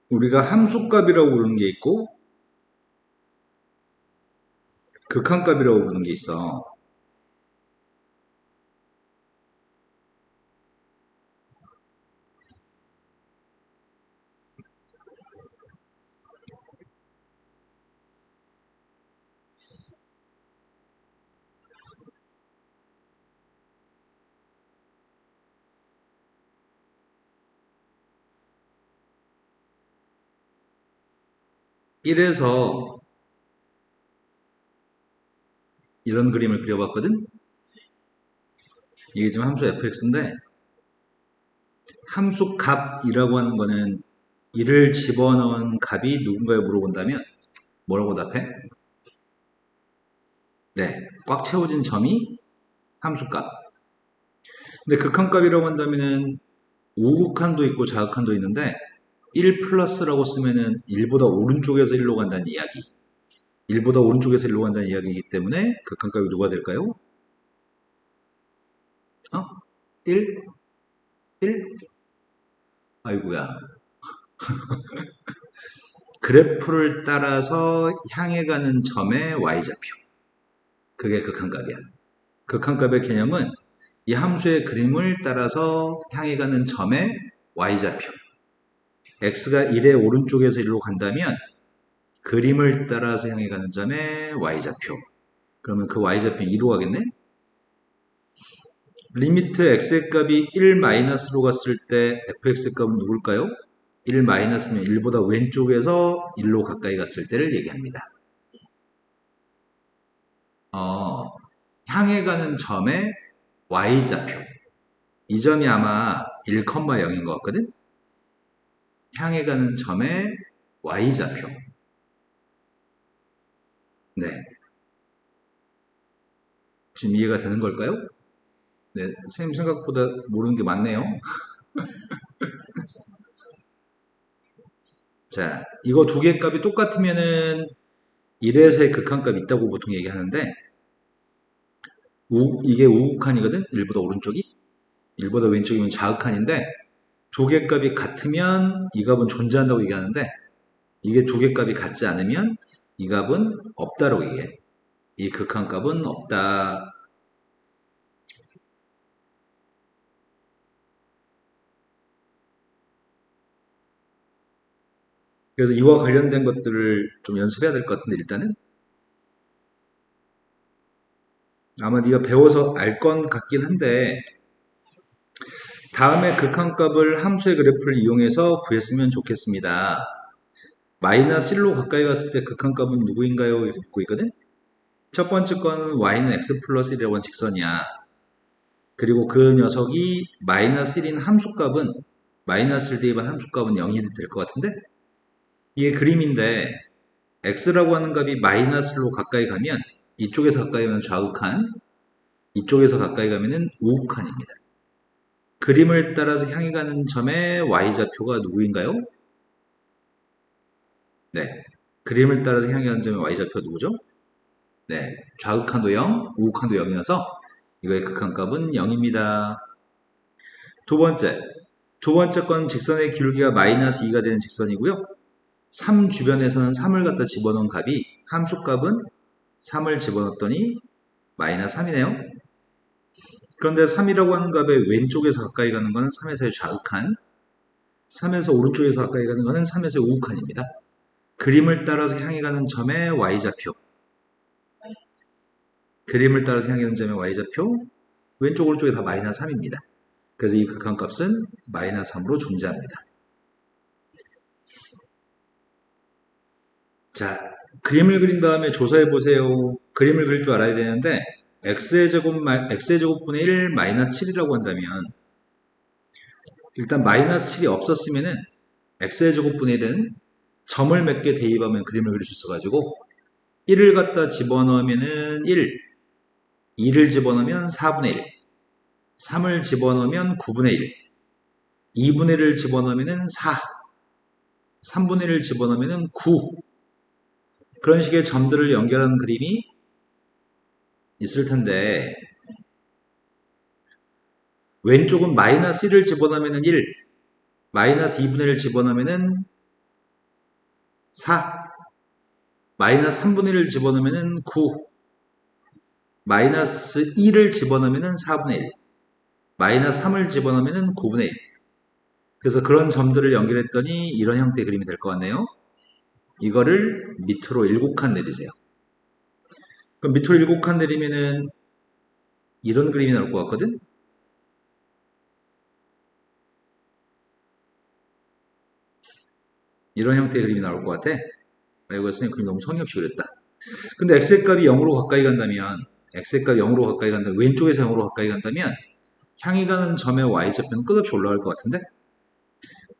우리가 함수값이라고 부르는 게 있고 극한값이라고 부르는 게 있어. 이래서 이런 그림을 그려봤거든. 이게 지금 함수 fx인데 함수 값이라고 하는 거는 이를 집어넣은 값이 누군가에 물어본다면 뭐라고 답해? 네, 꽉 채워진 점이 함수값. 근데 극한값이라고 한다면은 우극한도 있고 좌극한도 있는데 1 플러스라고 쓰면은 1보다 오른쪽에서 1로 간다는 이야기. 1보다 오른쪽에서 1로 간다는 이야기이기 때문에 극한값이 누가 될까요? 1? 1? 아이고야. 그래프를 따라서 향해 가는 점의 y좌표. 그게 극한값이야. 극한값의 개념은 이 함수의 그림을 따라서 향해 가는 점의 y좌표. x가 1의 오른쪽에서 1로 간다면 그림을 따라서 향해 가는 점의 y좌표. 그러면 그 y좌표는 2로 가겠네? 리미트 x의 값이 1 마이너스로 갔을 때 fx의 값은 누굴까요? 1 마이너스면 1보다 왼쪽에서 1로 가까이 갔을 때를 얘기합니다. 향해 가는 점의 y좌표. 이 점이 아마 1,0인 것 같거든? 향해 가는 점의 y좌표. 네. 지금 이해가 되는 걸까요? 네. 선생님 생각보다 모르는 게 많네요. 자, 이거 두 개 값이 똑같으면은 1에서의 극한값이 있다고 보통 얘기하는데, 이게 우극한이거든? 1보다 오른쪽이? 1보다 왼쪽이면 좌극한인데, 두 개 값이 같으면 이 값은 존재한다고 얘기하는데, 이게 두 개 값이 같지 않으면 이 값은 없다라고 얘기해. 이 극한값은 없다. 그래서 이와 관련된 것들을 좀 연습해야 될 것 같은데 일단은 아마 네가 배워서 알 건 같긴 한데 다음에 극한값을 함수의 그래프를 이용해서 구했으면 좋겠습니다. 마이너스 1로 가까이 갔을 때 극한값은 누구인가요? 이렇게 묻고 있거든. 첫 번째 거는 y는 x 플러스 1이라고 하는 직선이야. 그리고 그 녀석이 마이너스 1인 함수값은 마이너스를 대입한 함수값은 0이 될 것 같은데 이게 그림인데 x라고 하는 값이 마이너스로 가까이 가면 이쪽에서 가까이 가면 좌극한, 이쪽에서 가까이 가면은 우극한입니다. 그림을 따라서 향해 가는 점의 y좌표가 누구인가요? 네. 그림을 따라서 향해 가는 점의 y좌표가 누구죠? 네. 좌극한도 0, 우극한도 0이어서 이거의 극한값은 0입니다. 두 번째. 두 번째 건 직선의 기울기가 마이너스 2가 되는 직선이고요. 3 주변에서는 3을 갖다 집어넣은 값이 함수값은 3을 집어넣었더니 마이너스 3이네요. 그런데 3이라고 하는 값의 왼쪽에서 가까이 가는 것은 3에서의 좌극한, 3에서 오른쪽에서 가까이 가는 것은 3에서의 우극한입니다. 그림을 따라서 향해 가는 점의 y좌표. 그림을 따라서 향해 가는 점의 y좌표. 왼쪽 오른쪽에 다 마이너스 3입니다. 그래서 이 극한값은 마이너스 3으로 존재합니다. 자, 그림을 그린 다음에 조사해 보세요. 그림을 그릴 줄 알아야 되는데 x의 제곱분의 1 마이너스 7이라고 한다면 일단 마이너스 7이 없었으면은 x의 제곱분의 1은 점을 몇 개 대입하면 그림을 그릴 수 있어가지고 1을 갖다 집어넣으면은 1, 2를 집어넣으면 4분의 1, 3을 집어넣으면 9분의 1, 2분의 1을 집어넣으면은 4, 3분의 1을 집어넣으면은 9. 그런 식의 점들을 연결하는 그림이 있을 텐데 왼쪽은 마이너스 1을 집어넣으면 1, 마이너스 2분의 1을 집어넣으면 4. 마이너스 3분의 1을 집어넣으면 9. 마이너스 1을 집어넣으면 4분의 1. 마이너스 3을 집어넣으면 9분의 1. 그래서 그런 점들을 연결했더니 이런 형태의 그림이 될 것 같네요. 이거를 밑으로 7칸 내리세요. 그럼 밑으로 7칸 내리면은 이런 그림이 나올 것 같거든? 이런 형태의 그림이 나올 것 같아. 아이고, 선생님 그림 너무 성의 없이 그렸다. 근데 x의 값이 0으로 가까이 간다면, x의 값이 0으로 가까이 간다면, 왼쪽에서 0으로 가까이 간다면, 향이 가는 점의 y좌표는 끝없이 올라갈 것 같은데?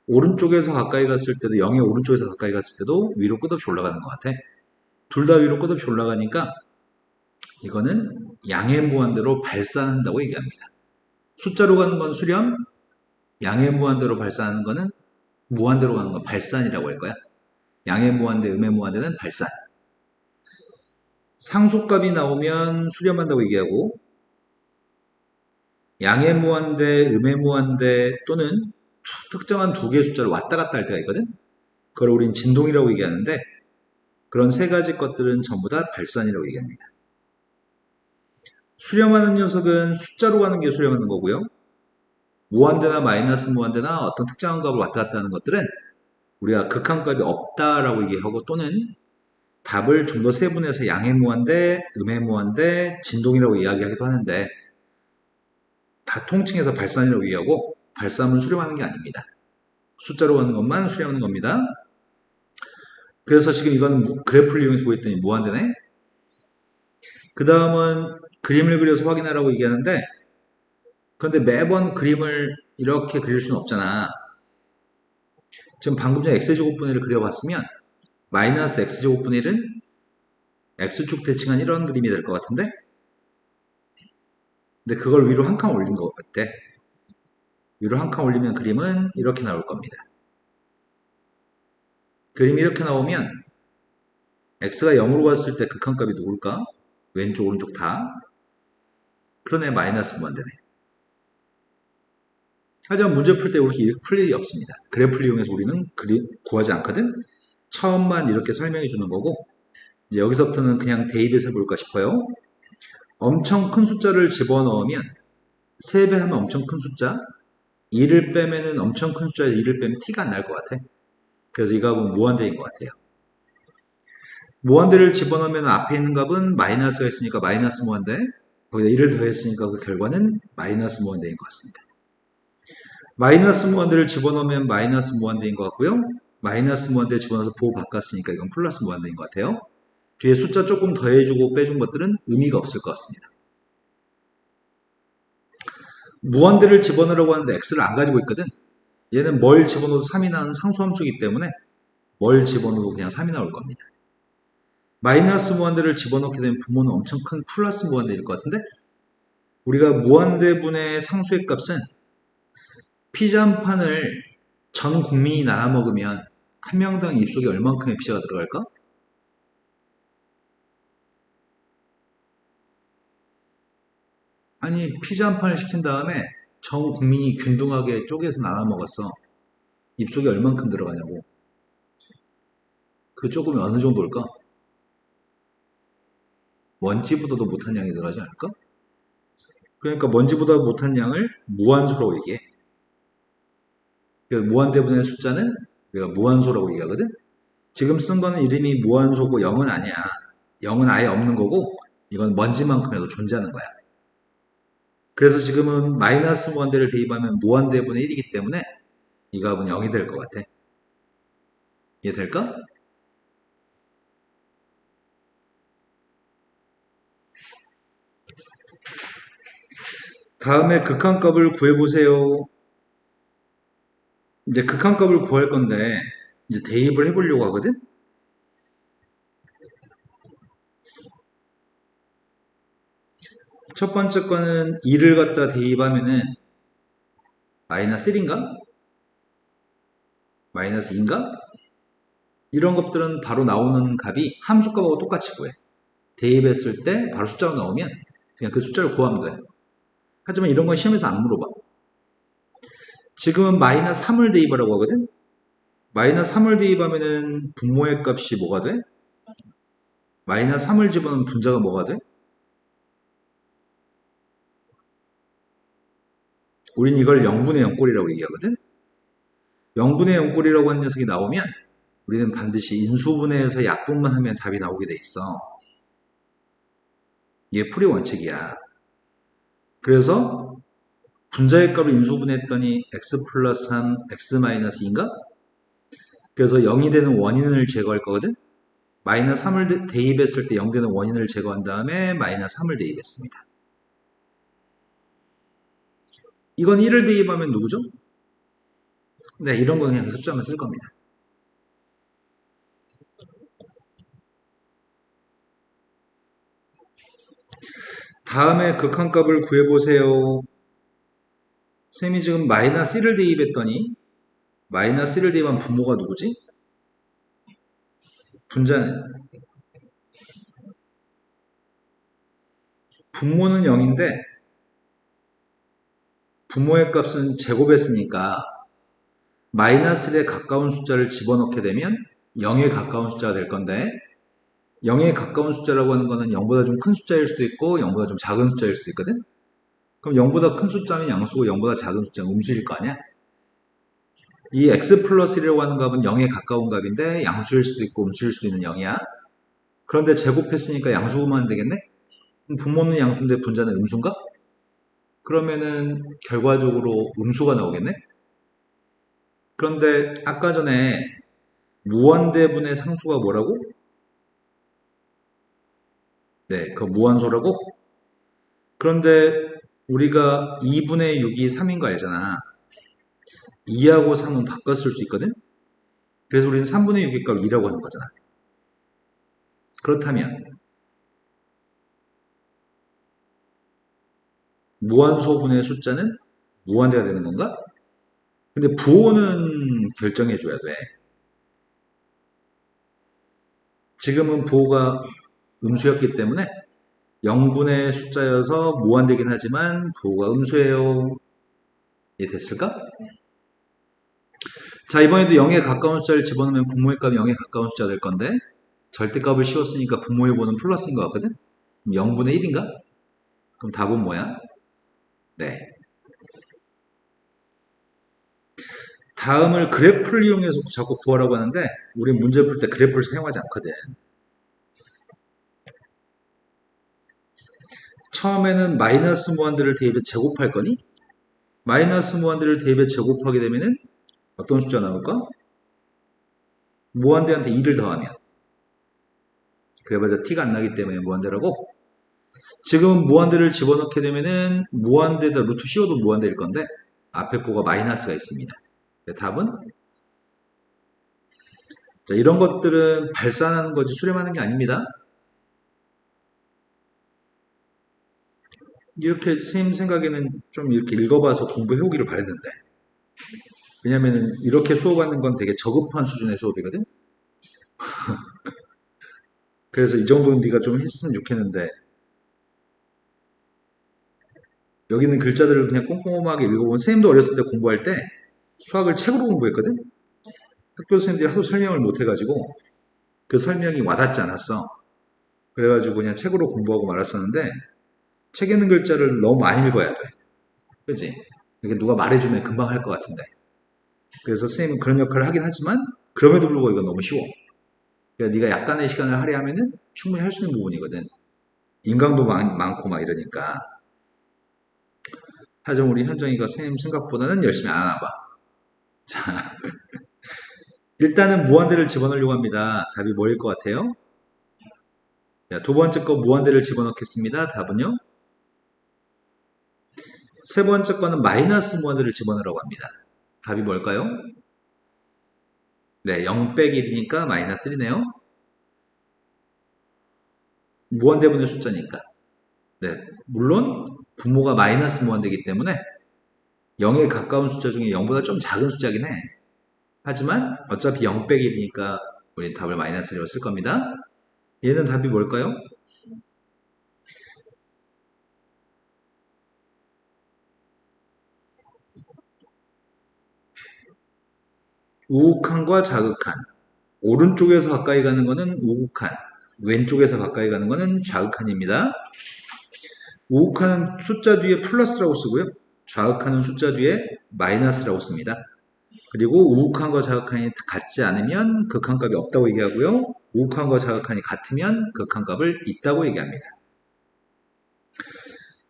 오른쪽에서 가까이 갔을 때도, 0의 오른쪽에서 가까이 갔을 때도 위로 끝없이 올라가는 것 같아. 둘 다 위로 끝없이 올라가니까, 이거는 양의 무한대로 발산한다고 얘기합니다. 숫자로 가는 건 수렴, 양의 무한대로 발산하는 거는 무한대로 가는 건 발산이라고 할 거야. 양의 무한대, 음의 무한대는 발산. 상수값이 나오면 수렴한다고 얘기하고, 양의 무한대, 음의 무한대 또는 특정한 두 개의 숫자를 왔다 갔다 할 때가 있거든? 그걸 우린 진동이라고 얘기하는데, 그런 세 가지 것들은 전부 다 발산이라고 얘기합니다. 수렴하는 녀석은 숫자로 가는 게 수렴하는 거고요. 무한대나 마이너스 무한대나 어떤 특정한 값을 왔다 갔다 하는 것들은 우리가 극한값이 없다라고 얘기하고, 또는 답을 좀 더 세분해서 양의 무한대, 음의 무한대, 진동이라고 이야기하기도 하는데, 다 통칭해서 발산이라고 얘기하고, 발산은 수렴하는 게 아닙니다. 숫자로 가는 것만 수렴하는 겁니다. 그래서 지금 이거는 그래프를 이용해서 보였더니 무한대네. 그 다음은 그림을 그려서 확인하라고 얘기하는데, 그런데 매번 그림을 이렇게 그릴 수는 없잖아. 지금 방금 전에 x제곱분의 1을 그려봤으면 마이너스 x제곱분의 1은 x축 대칭한 이런 그림이 될 것 같은데, 근데 그걸 위로 한 칸 올린 것 같아. 위로 한 칸 올리면 그림은 이렇게 나올 겁니다. 그림이 이렇게 나오면 x가 0으로 갔을 때 극한값이 누굴까? 왼쪽 오른쪽 다. 그러네, 마이너스 무한대네. 하지만 문제 풀 때 이렇게 풀 일이 없습니다. 그래프를 이용해서 우리는 그림 구하지 않거든. 처음만 이렇게 설명해 주는 거고, 이제 여기서부터는 그냥 대입해서 볼까 싶어요. 엄청 큰 숫자를 집어넣으면 3배 하면 엄청 큰 숫자, 2를 빼면은 엄청 큰 숫자에서 2를 빼면 티가 안 날 것 같아. 그래서 이 값은 무한대인 것 같아요. 무한대를 집어넣으면 앞에 있는 값은 마이너스가 있으니까 마이너스 무한대, 거기다 1을 더했으니까 그 결과는 마이너스 무한대인 것 같습니다. 마이너스 무한대를 집어넣으면 마이너스 무한대인 것 같고요. 마이너스 무한대 집어넣어서 부호 바꿨으니까 이건 플러스 무한대인 것 같아요. 뒤에 숫자 조금 더해주고 빼준 것들은 의미가 없을 것 같습니다. 무한대를 집어넣으라고 하는데 x를 안 가지고 있거든. 얘는 뭘 집어넣어도 3이 나오는 상수함수이기 때문에 뭘 집어넣어도 그냥 3이 나올 겁니다. 마이너스 무한대를 집어넣게 되면 부모는 엄청 큰 플러스 무한대일 것 같은데, 우리가 무한대분의 상수의 값은 피자 한 판을 전 국민이 나눠 먹으면 한 명당 입속에 얼만큼의 피자가 들어갈까? 아니, 피자 한 판을 시킨 다음에 전 국민이 균등하게 쪼개서 나눠 먹었어. 입속에 얼만큼 들어가냐고. 그 조금이 어느 정도일까? 먼지보다도 못한 양이 들어가지 않을까? 그러니까 먼지보다 못한 양을 무한소라고 얘기해. 그러니까 무한대분의 숫자는 우리가 무한소라고 얘기하거든? 지금 쓴 거는 이름이 무한소고 0은 아니야. 0은 아예 없는 거고, 이건 먼지만큼이라도 존재하는 거야. 그래서 지금은 마이너스 무한대를 대입하면 무한대분의 1이기 때문에 이 값은 0이 될 것 같아. 이해될까? 다음에 극한값을 구해보세요. 이제 극한값을 구할 건데, 이제 대입을 해보려고 하거든? 첫 번째 거는 2를 갖다 대입하면은 마이너스 1인가? 마이너스 2인가? 이런 것들은 바로 나오는 값이 함수값하고 똑같이 구해. 대입했을 때 바로 숫자가 나오면 그냥 그 숫자를 구하면 돼. 하지만 이런 건 시험에서 안 물어봐. 지금은 마이너스 3을 대입하라고 하거든? 마이너스 3을 대입하면은 분모의 값이 뭐가 돼? 마이너스 3을 집어넣으면 분자가 뭐가 돼? 우린 이걸 0분의 0꼴이라고 얘기하거든? 0분의 0꼴이라고 하는 녀석이 나오면 우리는 반드시 인수분해해서 약분만 하면 답이 나오게 돼 있어. 이게 풀이 원칙이야. 그래서 분자의 값을 인수분해했더니 x 플러스 3, x 마이너스 2인가? 그래서 0이 되는 원인을 제거할 거거든? 마이너스 3을 대입했을 때 0 되는 원인을 제거한 다음에 마이너스 3을 대입했습니다. 이건 1을 대입하면 누구죠? 네, 이런 거 그냥 숫자만 쓸 겁니다. 다음에 극한값을 구해보세요. 쌤이 지금 마이너스 1을 대입했더니 마이너스 1을 대입한 분모가 누구지? 분자는 분모는 0인데 분모의 값은 제곱했으니까 마이너스 1에 가까운 숫자를 집어넣게 되면 0에 가까운 숫자가 될 건데 0에 가까운 숫자라고 하는 거는 0보다 좀 큰 숫자일 수도 있고 0보다 좀 작은 숫자일 수도 있거든? 그럼 0보다 큰 숫자는 양수고 0보다 작은 숫자는 음수일 거 아니야? 이 x 플러스 1이라고 하는 값은 0에 가까운 값인데 양수일 수도 있고 음수일 수도 있는 0이야. 그런데 제곱했으니까 양수구만 되겠네? 분모는 양수인데 분자는 음수인가? 그러면은 결과적으로 음수가 나오겠네? 그런데 아까 전에 무한대분의 상수가 뭐라고? 네, 그 무한소라고? 그런데 우리가 2분의 6이 3인 거 알잖아. 2하고 3은 바꿔 쓸 수 있거든? 그래서 우리는 3분의 6의 값을 2라고 하는 거잖아. 그렇다면 무한소분의 숫자는 무한대가 되는 건가? 근데 부호는 결정해줘야 돼. 지금은 부호가 음수였기 때문에 0분의 숫자여서 무한대긴 하지만 부호가 음수예요. 이해 됐을까? 자, 이번에도 0에 가까운 숫자를 집어넣으면 분모의 값이 0에 가까운 숫자가 될 건데 절대값을 씌웠으니까 분모의 보는 플러스인 것 같거든? 그럼 0분의 1인가? 그럼 답은 뭐야? 네. 다음을 그래프를 이용해서 자꾸 구하라고 하는데 우리 문제 풀 때 그래프를 사용하지 않거든. 처음에는 마이너스 무한대를 대입해 제곱할 거니? 마이너스 무한대를 대입해 제곱하게 되면은 어떤 숫자 나올까? 무한대한테 2를 더하면 그래봐야 t가 안 나기 때문에 무한대라고. 지금 무한대를 집어넣게 되면은 무한대다 루트 씌워도 무한대일 건데 앞에 부호가 마이너스가 있습니다. 답은 자, 이런 것들은 발산하는 거지 수렴하는 게 아닙니다. 이렇게 선생님 생각에는 좀 이렇게 읽어봐서 공부해오기를 바랬는데 왜냐면은 이렇게 수업하는 건 되게 저급한 수준의 수업이거든. 그래서 이 정도는 네가 좀 했으면 좋겠는데 여기 있는 글자들을 그냥 꼼꼼하게 읽어보면 선생님도 어렸을 때 공부할 때 수학을 책으로 공부했거든. 학교 선생님들이 하도 설명을 못해가지고 그 설명이 와닿지 않았어. 그래가지고 그냥 책으로 공부하고 말았었는데 책에 있는 글자를 너무 많이 읽어야 돼. 그지? 이게 누가 말해주면 금방 할 것 같은데. 그래서 선생님은 그런 역할을 하긴 하지만 그럼에도 불구하고 이건 너무 쉬워. 그러니까 네가 약간의 시간을 할애하면은 충분히 할 수 있는 부분이거든. 인강도 많고 막 이러니까. 하여튼 우리 현정이가 선생님 생각보다는 열심히 안 하나 봐. 자, 일단은 무한대를 집어넣으려고 합니다. 답이 뭐일 것 같아요? 자, 두 번째 거 무한대를 집어넣겠습니다. 답은요? 세 번째 거는 마이너스 무한대를 집어넣으라고 합니다. 답이 뭘까요? 네, 0 빼기 1이니까 마이너스 1이네요. 무한대분의 숫자니까. 네, 물론 분모가 마이너스 무한대이기 때문에 0에 가까운 숫자 중에 0보다 좀 작은 숫자긴 해. 하지만 어차피 0 빼기 1이니까 우리 답을 마이너스 1로 쓸 겁니다. 얘는 답이 뭘까요? 우욱한과 자극한. 오른쪽에서 가까이 가는 거는 우욱한, 왼쪽에서 가까이 가는 거는 좌극한입니다. 우욱한은 숫자 뒤에 플러스라고 쓰고요. 좌극한은 숫자 뒤에 마이너스라고 씁니다. 그리고 우욱한과 자극한이 같지 않으면 극한값이 없다고 얘기하고요. 우욱한과 자극한이 같으면 극한값을 있다고 얘기합니다.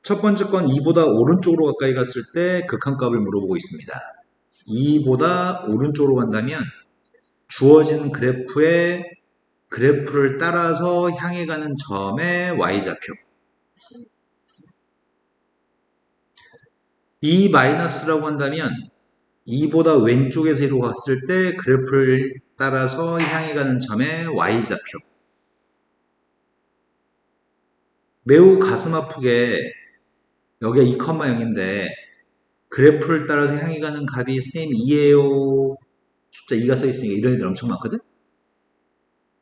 첫 번째 건 2보다 오른쪽으로 가까이 갔을 때 극한값을 물어보고 있습니다. 2보다 오른쪽으로 간다면 주어진 그래프를 따라서 향해 가는 점의 y좌표. 이 마이너스라고 한다면 2보다 왼쪽에서 1로 갔을 때 그래프를 따라서 향해 가는 점의 y좌표. 매우 가슴 아프게 여기가 2,0인데 그래프를 따라서 향해 가는 값이 쌤 2예요. 숫자 2가 써 있으니까 이런 애들 엄청 많거든?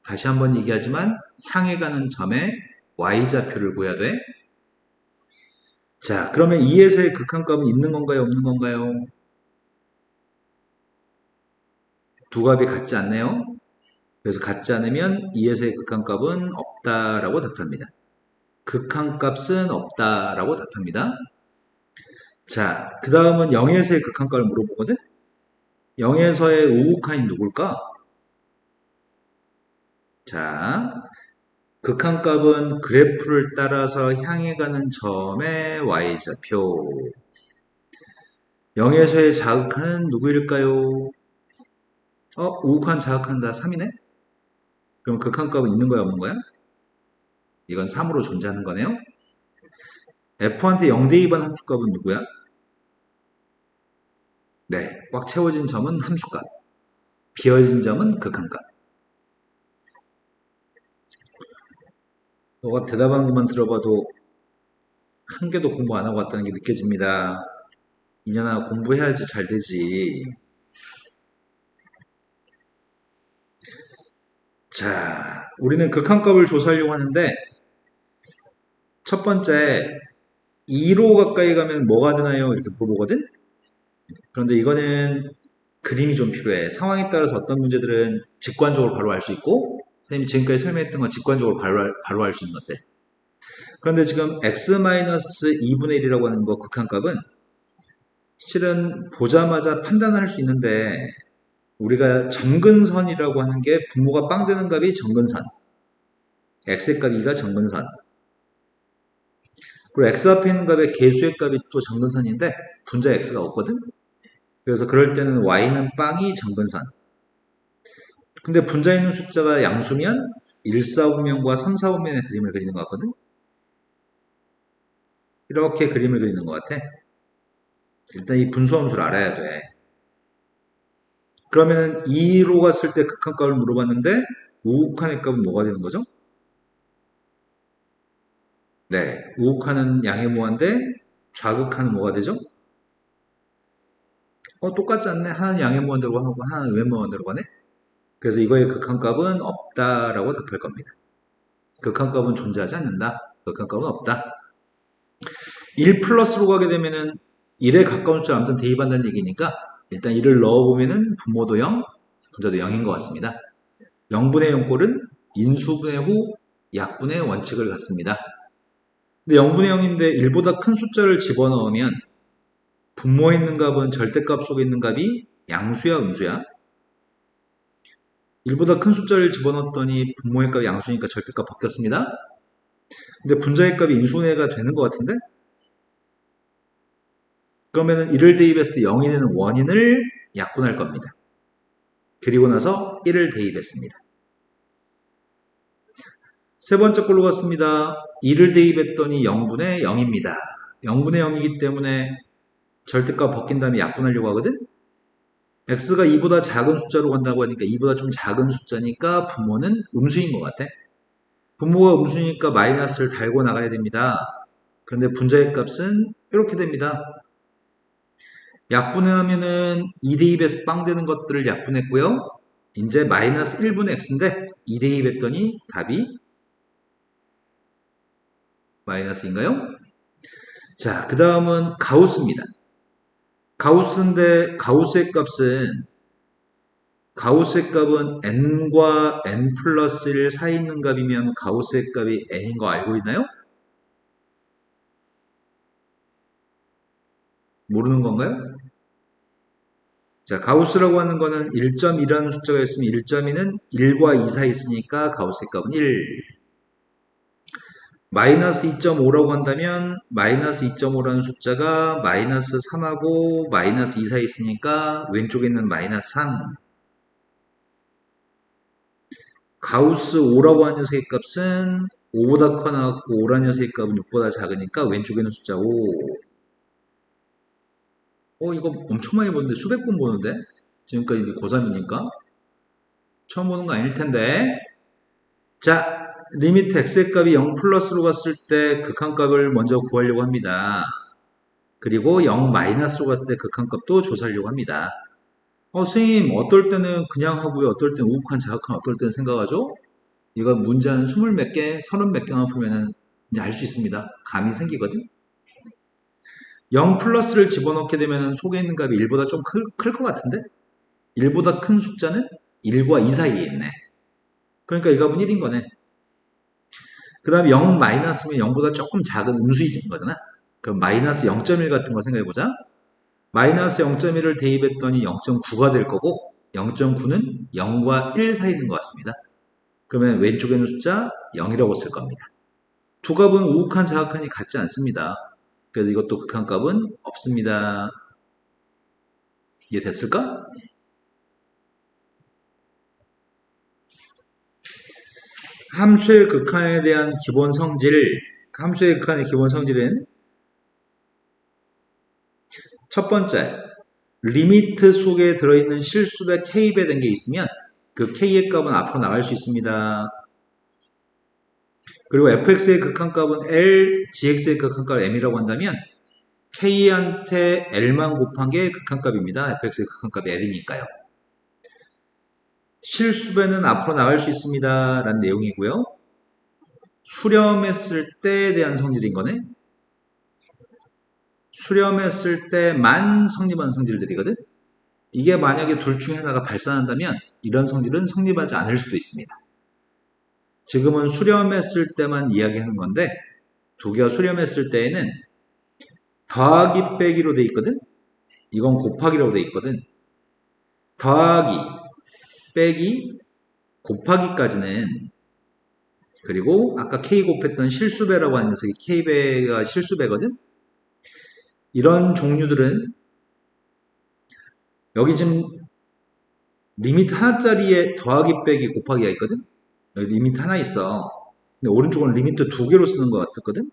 다시 한번 얘기하지만 향해 가는 점의 y좌표를 구해야 돼. 자, 그러면 2에서의 극한값은 있는 건가요? 없는 건가요? 두 값이 같지 않네요. 그래서 같지 않으면 2에서의 극한값은 없다라고 답합니다. 극한값은 없다라고 답합니다. 자, 그 다음은 0에서의 극한값을 물어보거든? 0에서의 우극한이 누굴까? 자, 극한값은 그래프를 따라서 향해 가는 점의 y좌표. 0에서의 자극한은 누구일까요? 우극한 자극한 다 3이네? 그럼 극한값은 있는 거야 없는 거야? 이건 3으로 존재하는 거네요. F한테 0대2반 함수값은 누구야? 네, 꽉 채워진 점은 함수값, 비어진 점은 극한값. 너가 대답한 것만 들어봐도 한 개도 공부 안 하고 왔다는 게 느껴집니다. 이년아 공부해야지 잘 되지. 자, 우리는 극한값을 조사하려고 하는데 첫 번째 2로 가까이 가면 뭐가 되나요? 이렇게 물어보거든? 그런데 이거는 그림이 좀 필요해. 상황에 따라서 어떤 문제들은 직관적으로 바로 알 수 있고 선생님이 지금까지 설명했던 건 직관적으로 바로 알 수 있는 것들. 그런데 지금 x-2분의 1이라고 하는 거 극한값은 실은 보자마자 판단할 수 있는데 우리가 정근선이라고 하는 게 분모가 빵 되는 값이 정근선, x의 값 2가 정근선, 그리고 x 앞에 있는 값의 개수의 값이 또 정근선인데 분자 x가 없거든? 그래서 그럴 때는 y는 빵이 정근선. 근데 분자에 있는 숫자가 양수면 1, 4분면과 3, 4분면의 그림을 그리는 것 같거든? 이렇게 그림을 그리는 것 같아. 일단 이 분수함수를 알아야 돼. 그러면 2로 갔을 때 극한값을 물어봤는데 우극한의 값은 뭐가 되는 거죠? 네, 우극한은 양의 모한데 좌극한은 뭐가 되죠? 똑같지 않네. 하나는 양의 모한 들어가고 하나는 음의 모한 들어가네. 그래서 이거의 극한값은 없다라고 답할 겁니다. 극한값은 존재하지 않는다. 극한값은 없다. 1 플러스로 가게 되면은 1에 가까운 숫자를 아무튼 대입한다는 얘기니까 일단 1을 넣어보면은 분모도 0, 분자도 0인 것 같습니다. 0분의 0꼴은 인수분해 후 약분의 원칙을 갖습니다. 근데 0분의 0인데 1보다 큰 숫자를 집어넣으면 분모에 있는 값은 절대값 속에 있는 값이 양수야 음수야? 1보다 큰 숫자를 집어넣었더니 분모의 값이 양수니까 절대값 바뀌었습니다. 근데 분자의 값이 인수분해가 되는 것 같은데? 그러면은 1을 대입했을 때 0이 되는 원인을 약분할 겁니다. 그리고 나서 1을 대입했습니다. 세 번째 걸로 갔습니다. 2를 대입했더니 0분의 0입니다. 0분의 0이기 때문에 절대값 벗긴 다음에 약분하려고 하거든? x가 2보다 작은 숫자로 간다고 하니까 2보다 좀 작은 숫자니까 분모는 음수인 것 같아. 분모가 음수니까 마이너스를 달고 나가야 됩니다. 그런데 분자의 값은 이렇게 됩니다. 약분하면은 2대입에서 빵 되는 것들을 약분했고요. 이제 마이너스 1분의 x인데 2대입했더니 답이 마이너스인가요? 자, 그 다음은 가우스입니다. 가우스인데 가우스의 값은 가우스의 값은 n과 n 플러스 1 사이 있는 값이면 가우스의 값이 n인 거 알고 있나요? 모르는 건가요? 자, 가우스라고 하는 거는 1.2라는 숫자가 있으면 1.2는 1과 2 사이 있으니까 가우스의 값은 1. 마이너스 2.5라고 한다면 마이너스 2.5라는 숫자가 마이너스 3하고 마이너스 2 사이 있으니까 왼쪽에 있는 마이너스 3. 가우스 5라고 하는 녀석의 값은 5보다 커 나왔고 5라는 녀석의 값은 6보다 작으니까 왼쪽에 있는 숫자 5. 이거 엄청 많이 보는데 수백 번 보는데 지금까지 이제 고3이니까 처음 보는 거 아닐 텐데. 자, 리미트 x의 값이 0 플러스로 갔을 때 극한값을 먼저 구하려고 합니다. 그리고 0 마이너스로 갔을 때 극한값도 조사하려고 합니다. 선생님 어떨 때는 그냥 하고요, 어떨 때는 우극한 자극한, 어떨 때는 생각하죠? 이거 문제 한 20 몇 개, 30 몇 개만 풀면은 이제 알 수 있습니다. 감이 생기거든. 0 플러스를 집어넣게 되면 속에 있는 값이 1보다 좀 클 것 같은데? 1보다 큰 숫자는 1과 2 사이에 있네. 그러니까 이 값은 1인 거네. 그 다음에 0 마이너스면 0보다 조금 작은 음수이진 거잖아. 그럼 마이너스 0.1 같은 거 생각해보자. 마이너스 0.1을 대입했더니 0.9가 될 거고 0.9는 0과 1 사이 있는 것 같습니다. 그러면 왼쪽에 있는 숫자 0이라고 쓸 겁니다. 두 값은 우극한 자극한이 같지 않습니다. 그래서 이것도 극한값은 없습니다. 이해됐을까? 함수의 극한에 대한 기본 성질, 함수의 극한의 기본 성질은 첫 번째, 리미트 속에 들어있는 실수배 k배 된 게 있으면 그 k의 값은 앞으로 나갈 수 있습니다. 그리고 fx의 극한값은 L, gx의 극한값 m이라고 한다면 k한테 l만 곱한 게 극한값입니다. fx의 극한값이 l이니까요. 실수배는 앞으로 나갈 수 있습니다. 라는 내용이고요. 수렴했을 때에 대한 성질인 거네. 수렴했을 때만 성립한 성질들이거든. 이게 만약에 둘 중에 하나가 발산한다면 이런 성질은 성립하지 않을 수도 있습니다. 지금은 수렴했을 때만 이야기하는 건데 두 개가 수렴했을 때에는 더하기 빼기로 돼 있거든. 이건 곱하기라고 돼 있거든. 더하기 빼기 곱하기까지는, 그리고 아까 k 곱했던 실수배라고 하는 녀석이 k배가 실수배거든. 이런 종류들은 여기 지금 리미트 하나짜리에 더하기 빼기 곱하기가 있거든. 여기 리미트 하나 있어. 근데 오른쪽은 리미트 두 개로 쓰는 것 같았거든.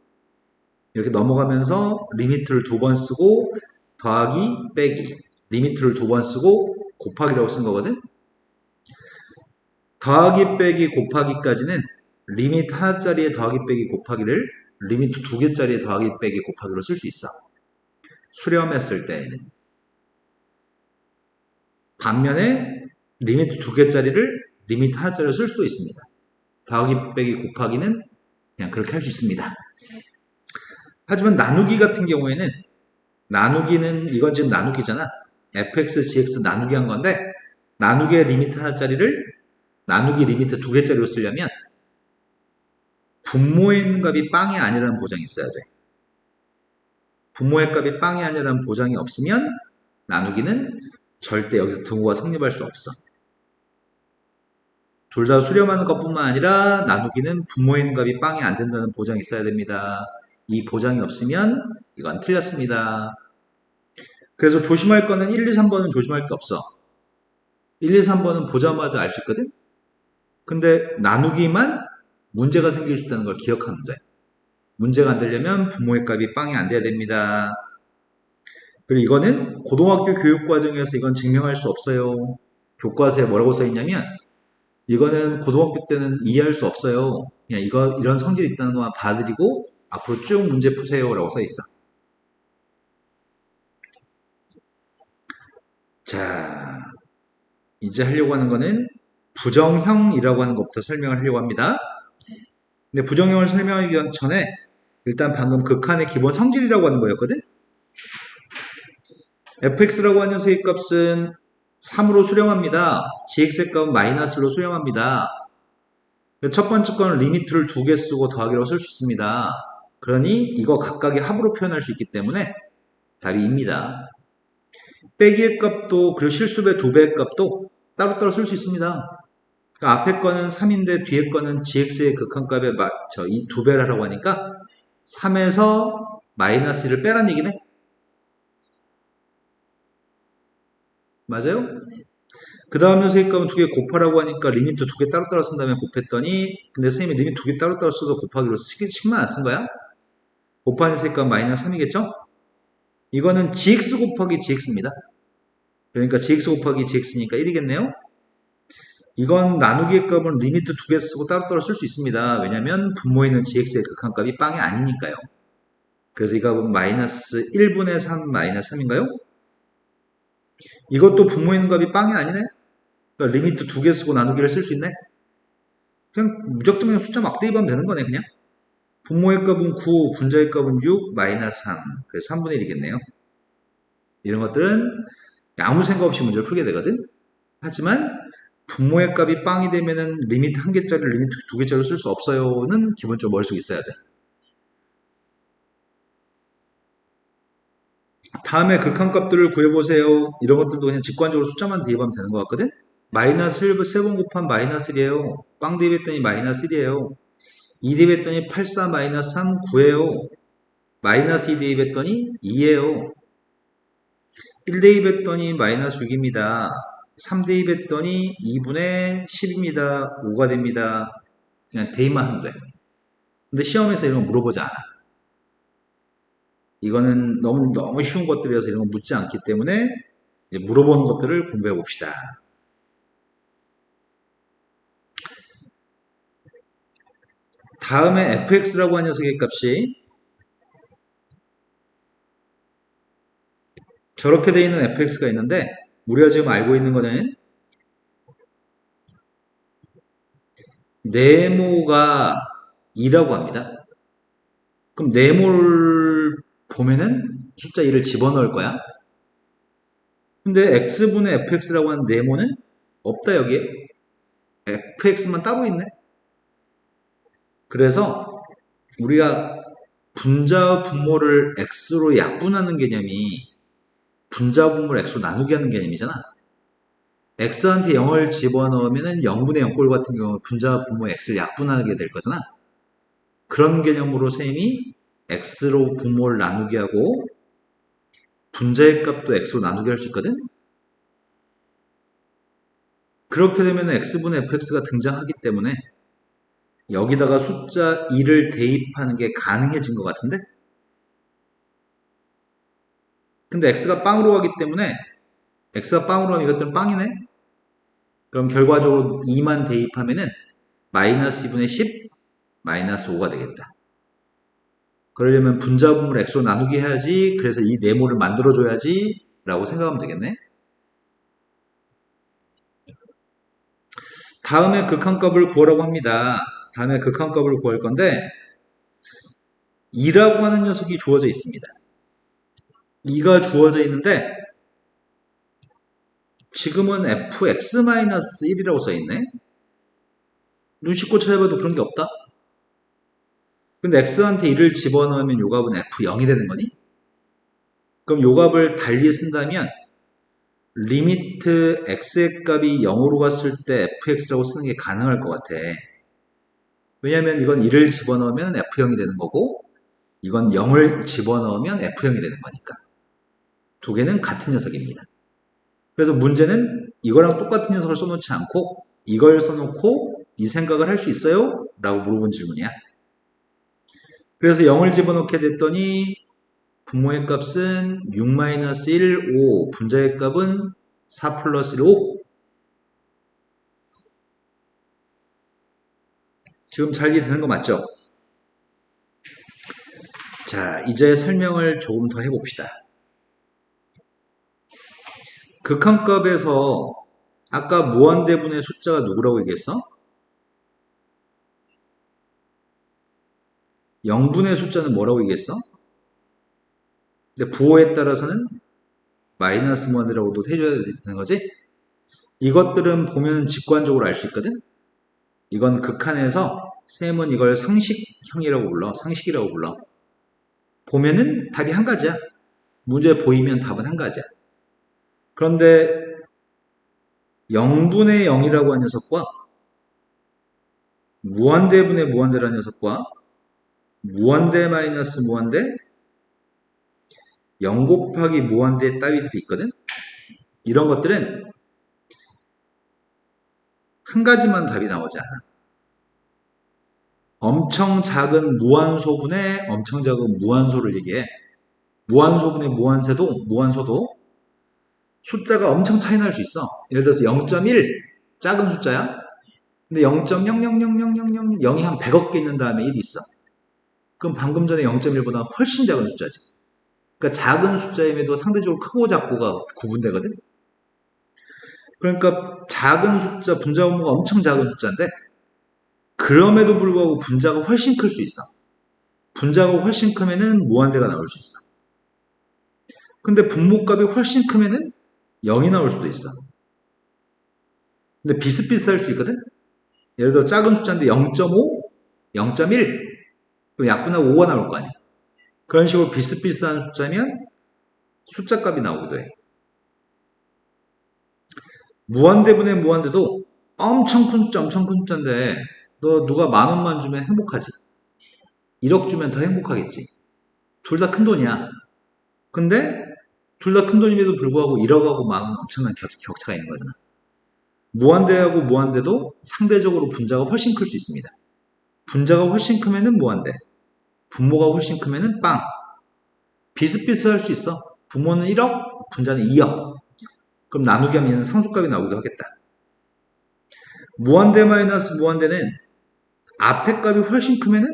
이렇게 넘어가면서 리미트를 두 번 쓰고 더하기 빼기, 리미트를 두 번 쓰고 곱하기라고 쓴 거거든. 더하기 빼기 곱하기까지는 리미트 하나짜리에 더하기 빼기 곱하기를 리미트 두 개짜리에 더하기 빼기 곱하기로 쓸 수 있어. 수렴했을 때에는. 반면에 리미트 두 개짜리를 리미트 하나짜리로 쓸 수도 있습니다. 더하기 빼기 곱하기는 그냥 그렇게 할 수 있습니다. 하지만 나누기 같은 경우에는, 나누기는 이건 지금 나누기잖아. fx, gx 나누기 한 건데 나누기의 리미트 하나짜리를 나누기 리미트 두 개짜리로 쓰려면 분모에 있는 값이 빵이 아니라는 보장이 있어야 돼. 분모의 값이 빵이 아니라는 보장이 없으면 나누기는 절대 여기서 등호가 성립할 수 없어. 둘 다 수렴하는 것뿐만 아니라 나누기는 분모에 있는 값이 빵이 안 된다는 보장이 있어야 됩니다. 이 보장이 없으면 이건 틀렸습니다. 그래서 조심할 거는 1, 2, 3번은 조심할 게 없어. 1, 2, 3번은 보자마자 알 수 있거든? 근데 나누기만 문제가 생길 수 있다는 걸 기억하면 돼. 문제가 안 되려면 분모의 값이 빵이 안 돼야 됩니다. 그리고 이거는 고등학교 교육과정에서 이건 증명할 수 없어요. 교과서에 뭐라고 써있냐면 이거는 고등학교 때는 이해할 수 없어요. 그냥 이런 성질이 있다는 것만 봐드리고 앞으로 쭉 문제 푸세요 라고 써있어. 자, 이제 하려고 하는 거는 부정형이라고 하는 것부터 설명을 하려고 합니다. 근데 부정형을 설명하기 전에 일단 방금 극한의 기본 성질이라고 하는 거였거든. fx라고 하는 녀석의 값은 3으로 수렴합니다. gx의 값은 마이너스로 수렴합니다. 첫 번째 거는 리미트를 2개 쓰고 더하기로 쓸 수 있습니다. 그러니 이거 각각의 합으로 표현할 수 있기 때문에 답이 2입니다. 빼기의 값도 그리고 실수배 2배의 값도 따로따로 쓸 수 있습니다. 그러니까 앞에 거는 3인데 뒤에 거는 gx의 극한값에 이 2배를 하라고 하니까 3에서 마이너스 1을 빼란 얘기네. 맞아요? 그 다음 녀석의 값은 2개 곱하라고 하니까 리미트 2개 따로따로 쓴 다음에 곱했더니 근데 선생님이 리미트 2개 따로따로 써도 곱하기로 식만 안 쓴 거야? 곱하는 녀석의 값 마이너스 3이겠죠? 이거는 gx 곱하기 gx입니다. 그러니까 gx 곱하기 gx니까 1이겠네요? 이건 나누기의 값은 리미트 2개 쓰고 따로따로 쓸 수 있습니다. 왜냐면 분모에 있는 gx의 극한값이 빵이 아니니까요. 그래서 이 값은 마이너스 1분의 3 마이너스 3인가요? 이것도 분모에 있는 값이 빵이 아니네? 그러니까 리미트 2개 쓰고 나누기를 쓸 수 있네? 그냥 무작정 그냥 숫자 막 대입하면 되는 거네, 그냥. 분모의 값은 9, 분자의 값은 6, 마이너스 3. 그래서 3분의 1이겠네요. 이런 것들은 아무 생각 없이 문제를 풀게 되거든? 하지만 분모의 값이 빵이 되면은 리미트 1개짜리, 리미트 2개짜리로 쓸 수 없어요는 기본적으로 머릿속에 있어야 돼. 다음에 극한값들을 구해보세요. 이런 것들도 그냥 직관적으로 숫자만 대입하면 되는 것 같거든? 마이너스 1, 3번 곱한 마이너스 1이에요. 빵 대입했더니 마이너스 1이에요. 2 대입했더니 8, 4, 마이너스 3, 9에요. 마이너스 2 대입했더니 2에요. 1 대입했더니 마이너스 6입니다. 3 대입했더니 2분의 10입니다. 5가 됩니다. 그냥 대입만 하면 돼. 근데 시험에서 이런 거 물어보지 않아. 이거는 너무 쉬운 것들이어서 이런 거 묻지 않기 때문에 물어보는 것들을 공부해 봅시다. 다음에 fx라고 하는 녀석의 값이 저렇게 되어 있는 fx가 있는데 우리가 지금 알고 있는 거는 네모가 2라고 합니다. 그럼 네모를 보면은 숫자 2를 집어넣을 거야. 근데 x분의 fx라고 하는 네모는 없다 여기에. fx만 따로 있네. 그래서 우리가 분자 분모를 x로 약분하는 개념이 분자 분모를 x로 나누게 하는 개념이잖아. x한테 0을 집어넣으면 0분의 0꼴 같은 경우 분자 분모 x를 약분하게 될 거잖아. 그런 개념으로 쌤이 x로 분모를 나누게 하고 분자의 값도 x로 나누게 할 수 있거든. 그렇게 되면 x분의 fx가 등장하기 때문에 여기다가 숫자 2를 대입하는 게 가능해진 것 같은데? 근데 x가 빵으로 가기 때문에 x가 빵으로 하면 이것들은 빵이네? 그럼 결과적으로 2만 대입하면은 마이너스 2분의 10, 마이너스 5가 되겠다. 그러려면 분자분모를 x로 나누기 해야지. 그래서 이 네모를 만들어줘야지 라고 생각하면 되겠네. 다음에 극한값을 구하라고 합니다. 다음에 극한값을 구할 건데 2라고 하는 녀석이 주어져 있습니다. 2가 주어져 있는데 지금은 fx-1이라고 써있네. 눈 씻고 찾아봐도 그런 게 없다. 근데 x한테 1을 집어넣으면 요 값은 f0이 되는 거니? 그럼 요 값을 달리 쓴다면 리미트 x의 값이 0으로 갔을 때 fx라고 쓰는 게 가능할 것 같아. 왜냐면 이건 1을 집어넣으면 f0이 되는 거고 이건 0을 집어넣으면 f0이 되는 거니까. 두 개는 같은 녀석입니다. 그래서 문제는 이거랑 똑같은 녀석을 써놓지 않고 이걸 써놓고 이 생각을 할 수 있어요? 라고 물어본 질문이야. 그래서 0을 집어넣게 됐더니 분모의 값은 6-1, 5. 분자의 값은 4 플러스 1, 5. 지금 잘 이해되는 거 맞죠? 자, 이제 설명을 조금 더 해봅시다. 극한값에서 아까 무한대분의 숫자가 누구라고 얘기했어? 0분의 숫자는 뭐라고 얘기했어? 근데 부호에 따라서는 마이너스 무한대라고도 해줘야 되는 거지? 이것들은 보면 직관적으로 알 수 있거든. 이건 극한에서 쌤은 이걸 상식형이라고 불러. 상식이라고 불러. 보면은 답이 한 가지야. 문제 보이면 답은 한 가지야. 그런데 0분의 0이라고 하는 녀석과 무한대분의 무한대라는 녀석과 무한대 마이너스 무한대 0 곱하기 무한대 따위들이 있거든. 이런 것들은 한 가지만 답이 나오지 않아. 엄청 작은 무한소분의 엄청 작은 무한소를 얘기해. 무한소분의 무한소도 숫자가 엄청 차이 날 수 있어. 예를 들어서 0.1 작은 숫자야. 근데 0.0000000이 한 100억 개 있는 다음에 1이 있어. 그럼 방금 전에 0.1보다 훨씬 작은 숫자지. 그러니까 작은 숫자임에도 상대적으로 크고 작고가 구분되거든. 그러니까 작은 숫자, 분자 분모가 엄청 작은 숫자인데 그럼에도 불구하고 분자가 훨씬 클 수 있어. 분자가 훨씬 크면은 무한대가 나올 수 있어. 근데 분모값이 훨씬 크면은 0이 나올 수도 있어. 근데 비슷비슷할 수 있거든? 예를 들어 작은 숫자인데 0.5, 0.1, 그럼 약분하고 5가 나올 거 아니야. 그런 식으로 비슷비슷한 숫자면 숫자 값이 나오기도 해. 무한대분의 무한대도 엄청 큰 숫자, 엄청 큰 숫자인데 너 누가 10,000원만 주면 행복하지. 1억 주면 더 행복하겠지. 둘 다 큰 돈이야. 근데 둘 다 큰 돈임에도 불구하고 1억하고 10,000원 엄청난 격차가 있는 거잖아. 무한대하고 무한대도 상대적으로 분자가 훨씬 클 수 있습니다. 분자가 훨씬 크면은 무한대, 분모가 훨씬 크면은 빵. 비슷비슷할 수 있어. 분모는 1억, 분자는 2억. 그럼 나누기 하면 상수값이 나오기도 하겠다. 무한대 마이너스 무한대는 앞에 값이 훨씬 크면은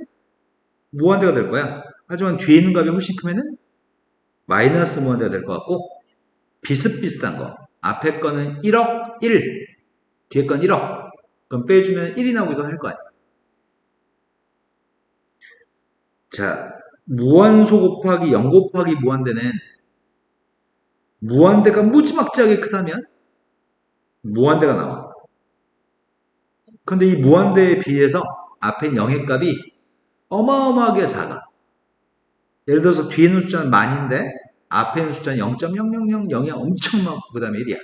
무한대가 될 거야. 하지만 뒤에 있는 값이 훨씬 크면은 마이너스 무한대가 될 것 같고, 비슷비슷한 거. 앞에 거는 1억, 1. 뒤에 건 1억. 그럼 빼주면 1이 나오기도 할 거 아니야. 자, 무한소 곱하기 0 곱하기 무한대는 무한대가 무지막지하게 크다면 무한대가 나와. 근데 이 무한대에 비해서 앞에 0의 값이 어마어마하게 작아. 예를 들어서 뒤에 있는 숫자는 만인데 앞에 있는 숫자는 0.0000이 엄청 많고 그 다음에 1이야.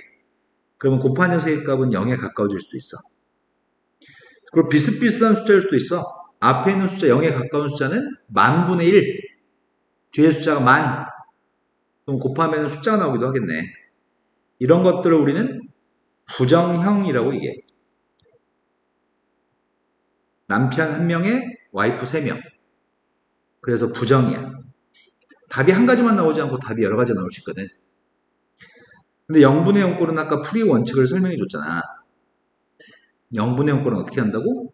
그러면 곱한 녀석의 값은 0에 가까워질 수도 있어. 그리고 비슷비슷한 숫자일 수도 있어. 앞에 있는 숫자 0에 가까운 숫자는 만분의 1, 뒤에 숫자가 만, 그럼 곱하면 숫자가 나오기도 하겠네. 이런 것들을 우리는 부정형이라고 얘기해. 남편 1명에 와이프 3명. 그래서 부정이야. 답이 한 가지만 나오지 않고 답이 여러 가지 나올 수 있거든. 근데 0분의 0꼴은 아까 풀이 원칙을 설명해 줬잖아. 0분의 0꼴은 어떻게 한다고?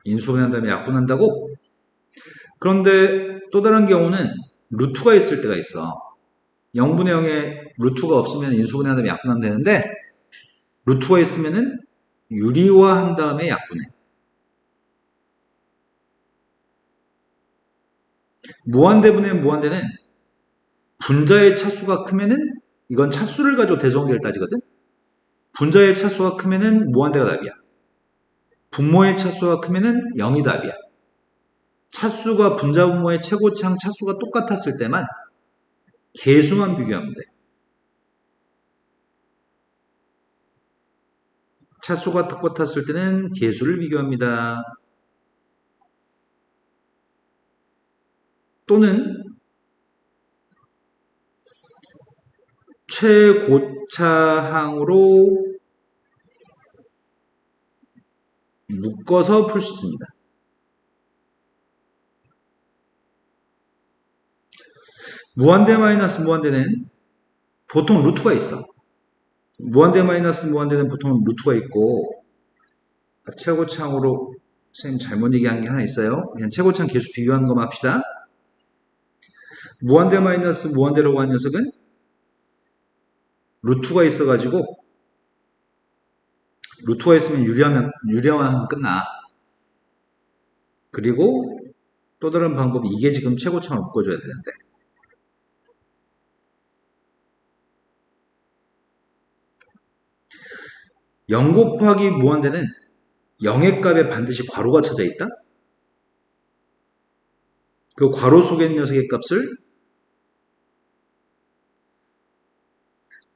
인수분해한 다음에 약분한다고? 그런데 또 다른 경우는 루트가 있을 때가 있어. 0분의 0에 루트가 없으면 인수분해한 다음에 약분하면 되는데 루트가 있으면은 유리화한 다음에 약분해. 무한대분의 무한대는 분자의 차수가 크면은 이건 차수를 가지고 대소관계를 따지거든. 분자의 차수가 크면은 무한대가 답이야. 분모의 차수가 크면은 0이 답이야. 차수가 분자 분모의 최고차항 차수가 똑같았을 때만 계수만 비교하면 돼. 차수가 똑같았을 때는 계수를 비교합니다. 또는 최고차항으로 묶어서 풀 수 있습니다. 무한대 마이너스 무한대는 보통 루트가 있어. 무한대 마이너스 무한대는 보통 루트가 있고 최고차항으로 선생님 잘못 얘기한 게 하나 있어요. 그냥 최고차항 계수 비교하는 것만 합시다. 무한대 마이너스 무한대라고 하는 녀석은 루트가 있어가지고 루트가 있으면 유리화만 하면 끝나. 그리고 또 다른 방법이 이게 지금 최고점을 묶어줘야 되는데 0 곱하기 무한대는 0의 값에 반드시 괄호가 쳐져 있다? 그 괄호 속에 있는 녀석의 값을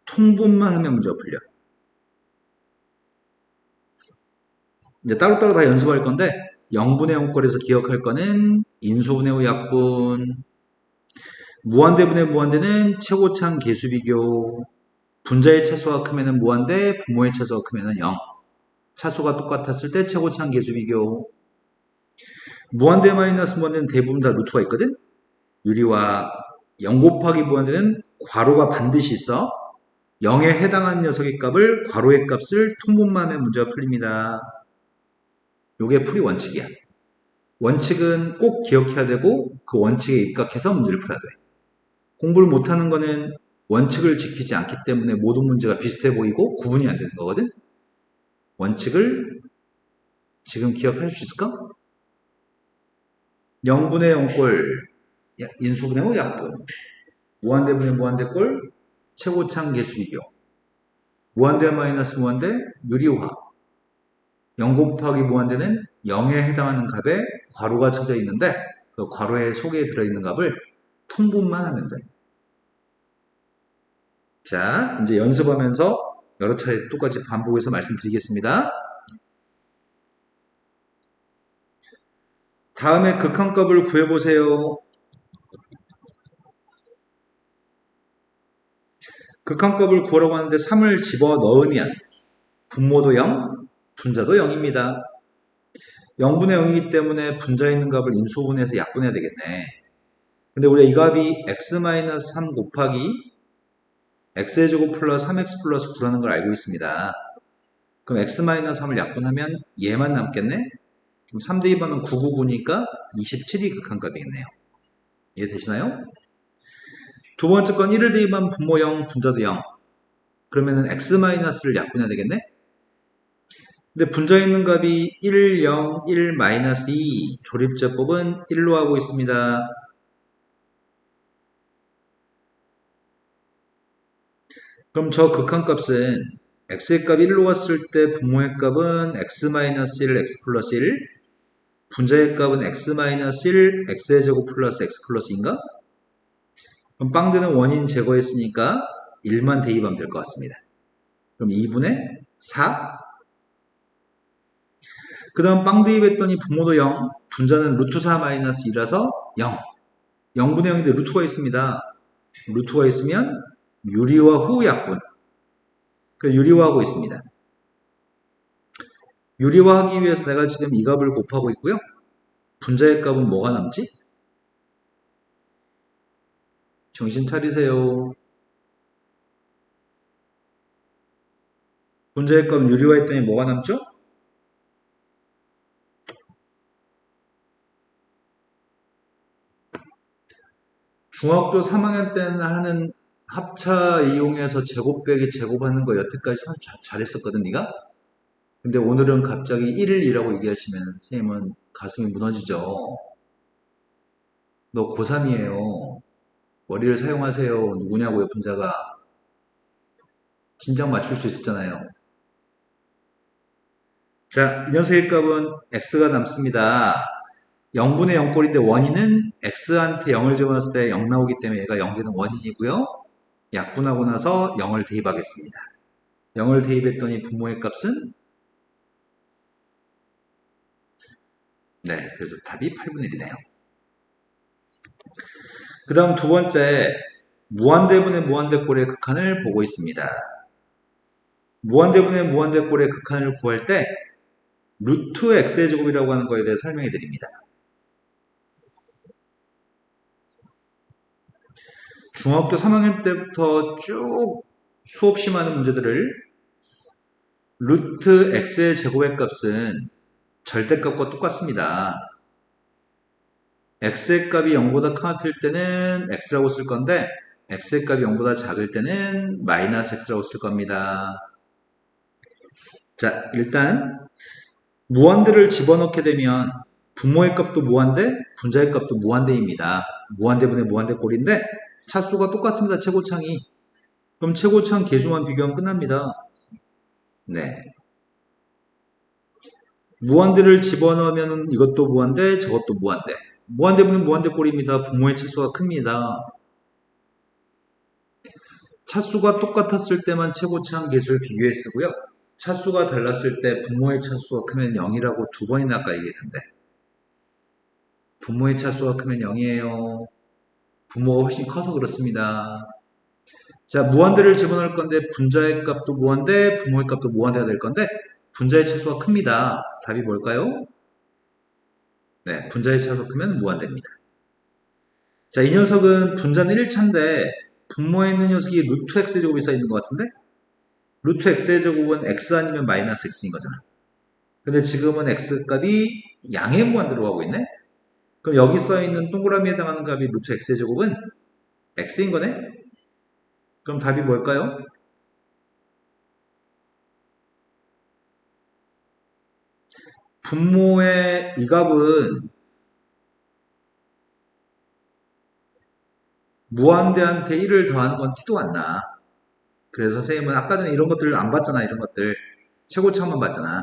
통분만 하면 문제가 풀려. 이제 따로따로 다 연습할 건데 0분의 0꼴에서 기억할 거는 인수분해 후 약분, 무한대분의 무한대는 최고참 개수비교, 분자의 차수가 크면은 무한대, 분모의 차수가 크면은 0. 차수가 똑같았을 때 최고참 개수비교. 무한대 마이너스 무한대는 대부분 다 루트가 있거든? 유리와 0 곱하기 무한대는 괄호가 반드시 있어. 0에 해당하는 녀석의 값을 괄호의 값을 통분만 하면 문제가 풀립니다. 요게 풀이 원칙이야. 원칙은 꼭 기억해야 되고 그 원칙에 입각해서 문제를 풀어야 돼. 공부를 못하는 거는 원칙을 지키지 않기 때문에 모든 문제가 비슷해 보이고 구분이 안 되는 거거든. 원칙을 지금 기억할 수 있을까? 0분의 0꼴 인수분해 후 약분, 무한대분의 무한대꼴 최고참 개수비교, 무한대 마이너스 무한대 유리화, 0 곱하기 무한대는 0에 해당하는 값에 괄호가 쳐져 있는데 그 괄호의 속에 들어있는 값을 통분만 하면 돼. 자, 이제 연습하면서 여러 차례 똑같이 반복해서 말씀드리겠습니다. 다음에 극한값을 구해보세요. 극한값을 구하라고 하는데 3을 집어넣으면 분모도 0, 분자도 0입니다. 0분의 0이기 때문에 분자에 있는 값을 인수분해해서 약분해야 되겠네. 근데 우리가 이 값이 x-3 곱하기 x의 제곱 플러스 3x 플러스 9라는 걸 알고 있습니다. 그럼 x-3을 약분하면 얘만 남겠네? 그럼 3 대입하면 999니까 27이 극한값이겠네요. 이해되시나요? 두 번째 건 1을 대입하면 분모 0, 분자도 0. 그러면은 x-를 약분해야 되겠네? 근데 분자에 있는 값이 1, 0, 1, 마이너스 2. 조립제법은 1로 하고 있습니다. 그럼 저 극한값은 x의 값 1로 갔을 때 분모의 값은 x-1, x 플러스 1. 분자의 값은 x-1, x의 제곱 플러스 x 플러스인가? 그럼 빵드는 원인 제거했으니까 1만 대입하면 될 것 같습니다. 그럼 2분의 4. 그 다음 빵 대입했더니 분모도 0, 분자는 루트 4 마이너스 2라서 0. 0분의 0인데 루트가 있습니다. 루트가 있으면 유리화 후 약분. 그 유리화하고 있습니다. 유리화하기 위해서 내가 지금 이 값을 곱하고 있고요. 분자의 값은 뭐가 남지? 정신 차리세요. 분자의 값은 유리화했더니 뭐가 남죠? 중학교 3학년 때는 하는 합차 이용해서 제곱 빼기 제곱하는 거 여태까지 잘했었거든 네가? 근데 오늘은 갑자기 1을 2라고 얘기하시면 선생님은 가슴이 무너지죠. 너 고3이에요. 머리를 사용하세요. 누구냐고요, 분자가. 진작 맞출 수 있었잖아요. 자, 이 녀석의 값은 x가 남습니다. 0분의 0꼴인데 원인은 x한테 0을 집어넣었을 때 0 나오기 때문에 얘가 0 되는 원인이고요. 약분하고 나서 0을 대입하겠습니다. 0을 대입했더니 분모의 값은 네, 그래서 답이 8분의 1이네요. 그 다음 두 번째, 무한대분의 무한대꼴의 극한을 보고 있습니다. 무한대분의 무한대꼴의 극한을 구할 때 루트 x의 제곱이라고 하는 거에 대해 설명해 드립니다. 중학교 3학년 때부터 쭉 수없이 많은 문제들을 루트 x의 제곱의 값은 절대값과 똑같습니다. x의 값이 0보다 같을 때는 x라고 쓸 건데 x의 값이 0보다 작을 때는 마이너스 x라고 쓸 겁니다. 자, 일단 무한대를 집어넣게 되면 분모의 값도 무한대, 분자의 값도 무한대입니다. 무한대분의 무한대꼴인데 차수가 똑같습니다. 최고창이. 그럼 최고창 계수만 비교하면 끝납니다. 네. 무한대를 집어넣으면 이것도 무한대, 저것도 무한대. 무한대분은 무한대꼴입니다. 분모의 차수가 큽니다. 차수가 똑같았을 때만 최고차항 계수를 비교해 쓰고요. 차수가 달랐을 때 분모의 차수가 크면 0이라고 두 번이나 아까 얘기했는데 분모의 차수가 크면 0이에요. 분모가 훨씬 커서 그렇습니다. 자, 무한대를 집어넣을 건데 분자의 값도 무한대, 분모의 값도 무한대가 될 건데 분자의 차수가 큽니다. 답이 뭘까요? 네, 분자의 차수가 크면 무한대입니다. 자, 이 녀석은 분자는 1차인데 분모에 있는 녀석이 루트 x제곱이 써있는 것 같은데 루트 x의 제곱은 x 아니면 마이너스 x인 거잖아. 근데 지금은 x값이 양의 무한대로 가고 있네? 그럼 여기 써있는 동그라미에 해당하는 값이 루트 x의 제곱은 x인 거네? 그럼 답이 뭘까요? 분모의 이 값은 무한대한테 1을 더하는 건 티도 안 나. 그래서 선생님은 아까 전에 이런 것들 안 봤잖아. 이런 것들. 최고차만 봤잖아.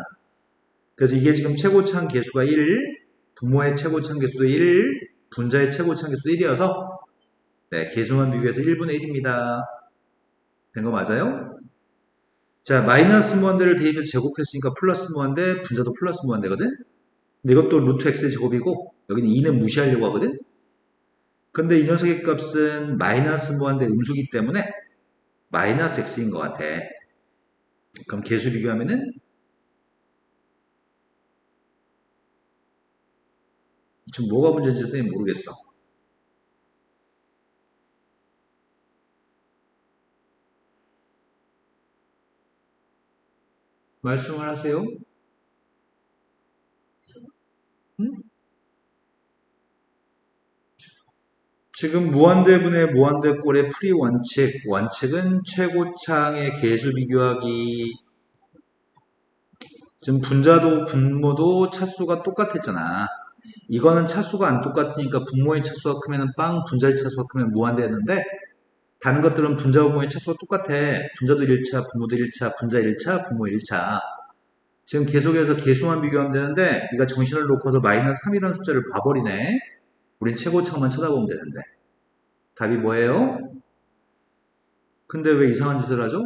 그래서 이게 지금 최고차항 계수가 1, 분모의 최고차항 계수도 1, 분자의 최고차항 계수도 1이어서 네, 계수만 비교해서 1분의 1입니다. 된 거 맞아요? 자, 마이너스 무한대를 대입해서 제곱했으니까 플러스 무한대, 분자도 플러스 무한대거든? 근데 이것도 루트 x의 제곱이고 여기는 2는 무시하려고 하거든? 근데 이 녀석의 값은 마이너스 무한대 음수기 때문에 마이너스 x인 것 같아. 그럼 계수 비교하면은 지금 뭐가 문제인지 선생님 모르겠어. 말씀을 하세요. 응? 지금 무한대분의 무한대꼴의 풀이 원칙, 원칙은 최고차항의 계수 비교하기. 지금 분자도 분모도 차수가 똑같았잖아. 이거는 차수가 안 똑같으니까 분모의 차수가 크면 빵, 분자의 차수가 크면 무한대였는데 다른 것들은 분자, 분모의 차수가 똑같아. 분자도 1차, 분모도 1차, 분자 1차, 분모 1차. 지금 계속해서 계수만 비교하면 되는데 네가 정신을 놓고서 마이너스 3이라는 숫자를 봐버리네. 우린 최고차만 쳐다보면 되는데. 답이 뭐예요? 근데 왜 이상한 짓을 하죠?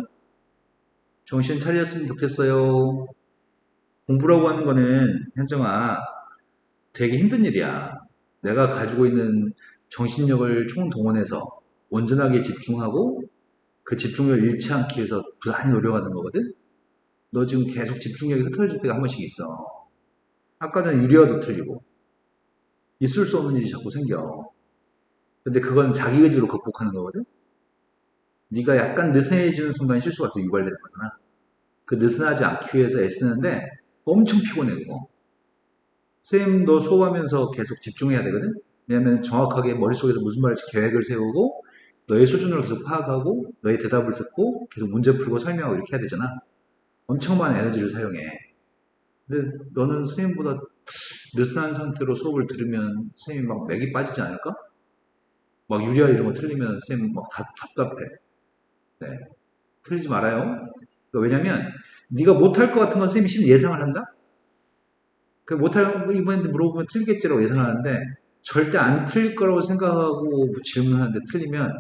정신 차렸으면 좋겠어요. 공부라고 하는 거는 현정아 되게 힘든 일이야. 내가 가지고 있는 정신력을 총동원해서 온전하게 집중하고 그 집중력을 잃지 않기 위해서 부단히 노력하는 거거든? 너 지금 계속 집중력이 흐트러질 때가 한 번씩 있어. 아까 전에 유리화도 틀리고 있을 수 없는 일이 자꾸 생겨. 근데 그건 자기 의지로 극복하는 거거든? 네가 약간 느슨해지는 순간 실수가 또 유발되는 거잖아. 그 느슨하지 않기 위해서 애쓰는데 엄청 피곤해 그거. 쌤, 너 수업하면서 계속 집중해야 되거든? 왜냐면 정확하게 머릿속에서 무슨 말을지 계획을 세우고 너의 수준을 계속 파악하고 너의 대답을 듣고 계속 문제 풀고 설명하고 이렇게 해야 되잖아. 엄청 많은 에너지를 사용해. 근데 너는 선생님보다 느슨한 상태로 수업을 들으면 선생님이 막 맥이 빠지지 않을까? 막 유리화 이런 거 틀리면 선생님 막 답답해. 네. 틀리지 말아요. 왜냐면 네가 못할 것 같은 건 선생님이 심히 예상을 한다? 그 못할 이번에 물어보면 틀리겠지라고 예상하는데 절대 안 틀릴 거라고 생각하고 질문하는데 틀리면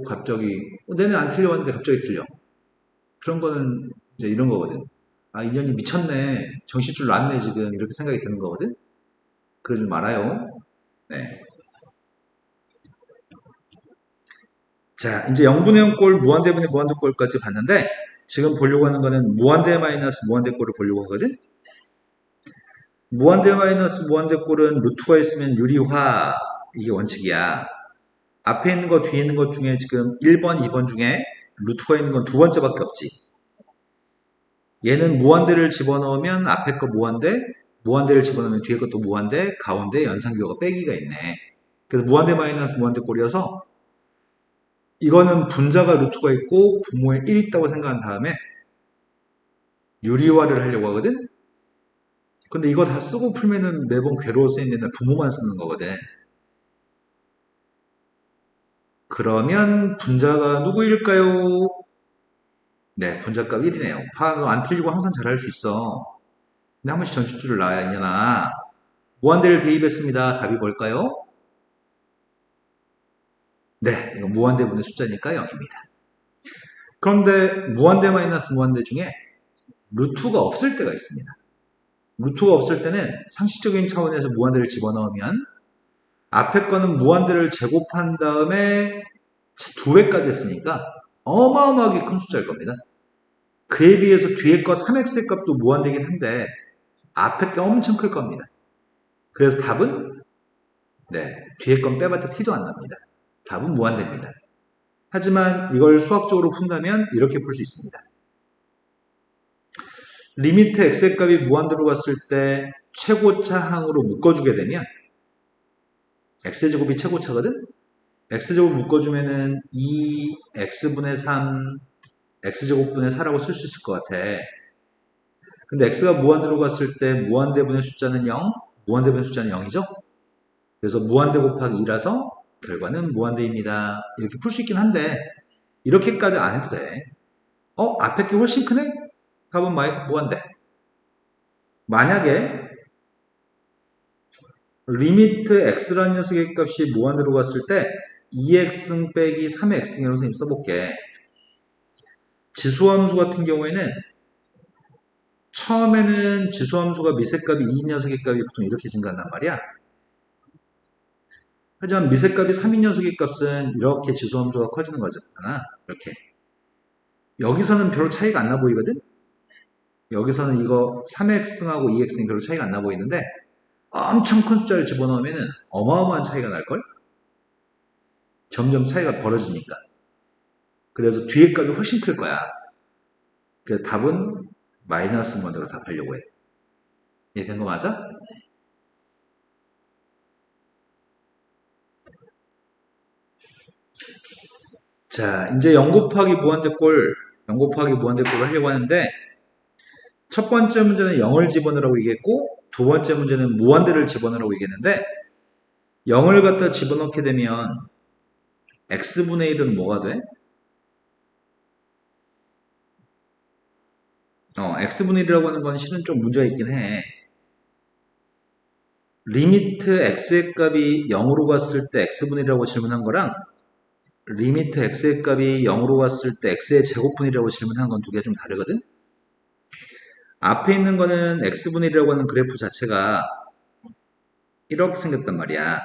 갑자기 내내 안 틀려왔는데 갑자기 틀려. 그런 거는 이제 이런 거거든. 아, 인연이 미쳤네. 정신줄 놨네 지금 이렇게 생각이 드는 거거든. 그러지 말아요. 네. 자, 이제 0분의 0꼴, 무한대분의 무한대꼴까지 봤는데 지금 보려고 하는 거는 무한대 마이너스 무한대꼴을 보려고 하거든. 무한대 마이너스 무한대꼴은 루트가 있으면 유리화 이게 원칙이야. 앞에 있는 거 뒤에 있는 것 중에 지금 1번, 2번 중에 루트가 있는 건 두 번째밖에 없지. 얘는 무한대를 집어넣으면 앞에 거 무한대, 무한대를 집어넣으면 뒤에 것도 무한대, 가운데 연산교가 빼기가 있네. 그래서 무한대 마이너스 무한대 꼴이어서 이거는 분자가 루트가 있고 분모에 1 있다고 생각한 다음에 유리화를 하려고 하거든. 근데 이거 다 쓰고 풀면은 매번 괴로워서 맨날 부모만 쓰는 거거든. 그러면 분자가 누구일까요? 네, 분자값 1이네요. 너 안 틀리고 항상 잘할 수 있어. 근데 한 번씩 전출줄을 놔야 이년아. 무한대를 대입했습니다. 답이 뭘까요? 네, 이거 무한대분의 숫자니까 0입니다. 그런데 무한대 마이너스 무한대 중에 루트가 없을 때가 있습니다. 루트가 없을 때는 상식적인 차원에서 무한대를 집어넣으면 앞에 거는 무한대를 제곱한 다음에 2배까지 했으니까 어마어마하게 큰 숫자일 겁니다. 그에 비해서 뒤에 거 3x의 값도 무한대긴 한데 앞에 게 엄청 클 겁니다. 그래서 답은 네, 뒤에 건 빼봤자 티도 안 납니다. 답은 무한대입니다. 하지만 이걸 수학적으로 푼다면 이렇게 풀 수 있습니다. 리미트 x의 값이 무한대로 갔을 때 최고차 항으로 묶어주게 되면 x제곱이 최고차거든? x제곱 묶어주면은 2x분의 3 x제곱분의 4라고 쓸 수 있을 것 같아. 근데 x가 무한대로 갔을 때 무한대분의 숫자는 0, 무한대분의 숫자는 0이죠? 그래서 무한대 곱하기 2라서 결과는 무한대입니다. 이렇게 풀 수 있긴 한데 이렇게까지 안 해도 돼. 앞에 게 훨씬 크네? 답은 무한대. 만약에 리미트 x라는 녀석의 값이 무한대로 갔을 때 2x 빼기 3x이라고 선생님 써볼게. 지수함수 같은 경우에는 처음에는 지수함수가 미세값이 2인 녀석의 값이 보통 이렇게 증가한단 말이야. 하지만 미세값이 3인 녀석의 값은 이렇게 지수함수가 커지는 거잖아. 이렇게. 여기서는 별로 차이가 안 나 보이거든? 여기서는 이거 3x하고 2x는 별로 차이가 안 나 보이는데 엄청 큰 숫자를 집어넣으면 어마어마한 차이가 날걸? 점점 차이가 벌어지니까. 그래서 뒤에 값이 훨씬 클 거야. 그래서 답은 마이너스 모드로 답하려고 해. 이해된 거 맞아? 자, 이제 0 곱하기 무한대꼴, 0 곱하기 무한대꼴을 하려고 하는데 첫 번째 문제는 0을 집어넣으라고 얘기했고 두 번째 문제는 무한대를 집어넣으라고 얘기했는데 0을 갖다 집어넣게 되면 x분의 1은 뭐가 돼? x분의 1이라고 하는 건 실은 좀 문제가 있긴 해. 리미트 x의 값이 0으로 갔을 때 x분의 1이라고 질문한 거랑 리미트 x의 값이 0으로 갔을 때 x의 제곱분이라고 질문한 건 두 개가 좀 다르거든? 앞에 있는 거는 x분의 1이라고 하는 그래프 자체가 이렇게 생겼단 말이야.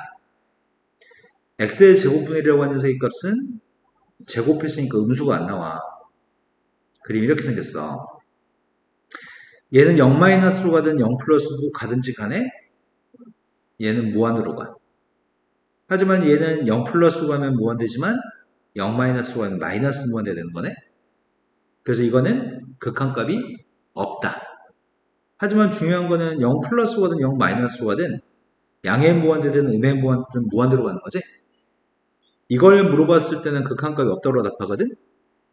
x의 제곱분의 1이라고 하는 녀석의 값은 제곱했으니까 음수가 안 나와. 그림이 이렇게 생겼어. 얘는 0-로 가든 0 플러스로 가든지 간에 얘는 무한으로 가. 하지만 얘는 0 플러스로 가면 무한되지만 0-로 가면 마이너스 무한대가 되는 거네. 그래서 이거는 극한값이 없다. 하지만 중요한 거는 0 플러스로 가든 0 마이너스로 가든 양의 무한대든 음의 무한대든 무한대로 가는 거지. 이걸 물어봤을 때는 극한값이 없다고 답하거든.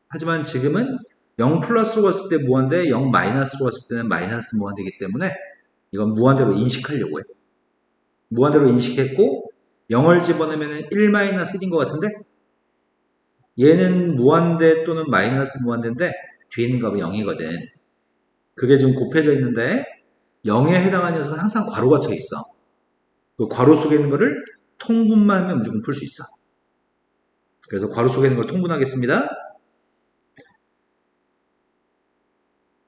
하지만 지금은 0 플러스로 갔을 때 무한대, 0 마이너스로 갔을 때는 마이너스 무한대이기 때문에 이건 무한대로 인식하려고 해. 무한대로 인식했고 0을 집어넣으면 1 마이너스 1인 것 같은데 얘는 무한대 또는 마이너스 무한대인데 뒤에 있는 값이 0이거든. 그게 지금 곱해져 있는데 0에 해당하는 녀석은 항상 괄호가 쳐 있어. 그 괄호 속에 있는 거를 통분만 하면 무조건 풀 수 있어. 그래서 괄호 속에 있는 걸 통분하겠습니다.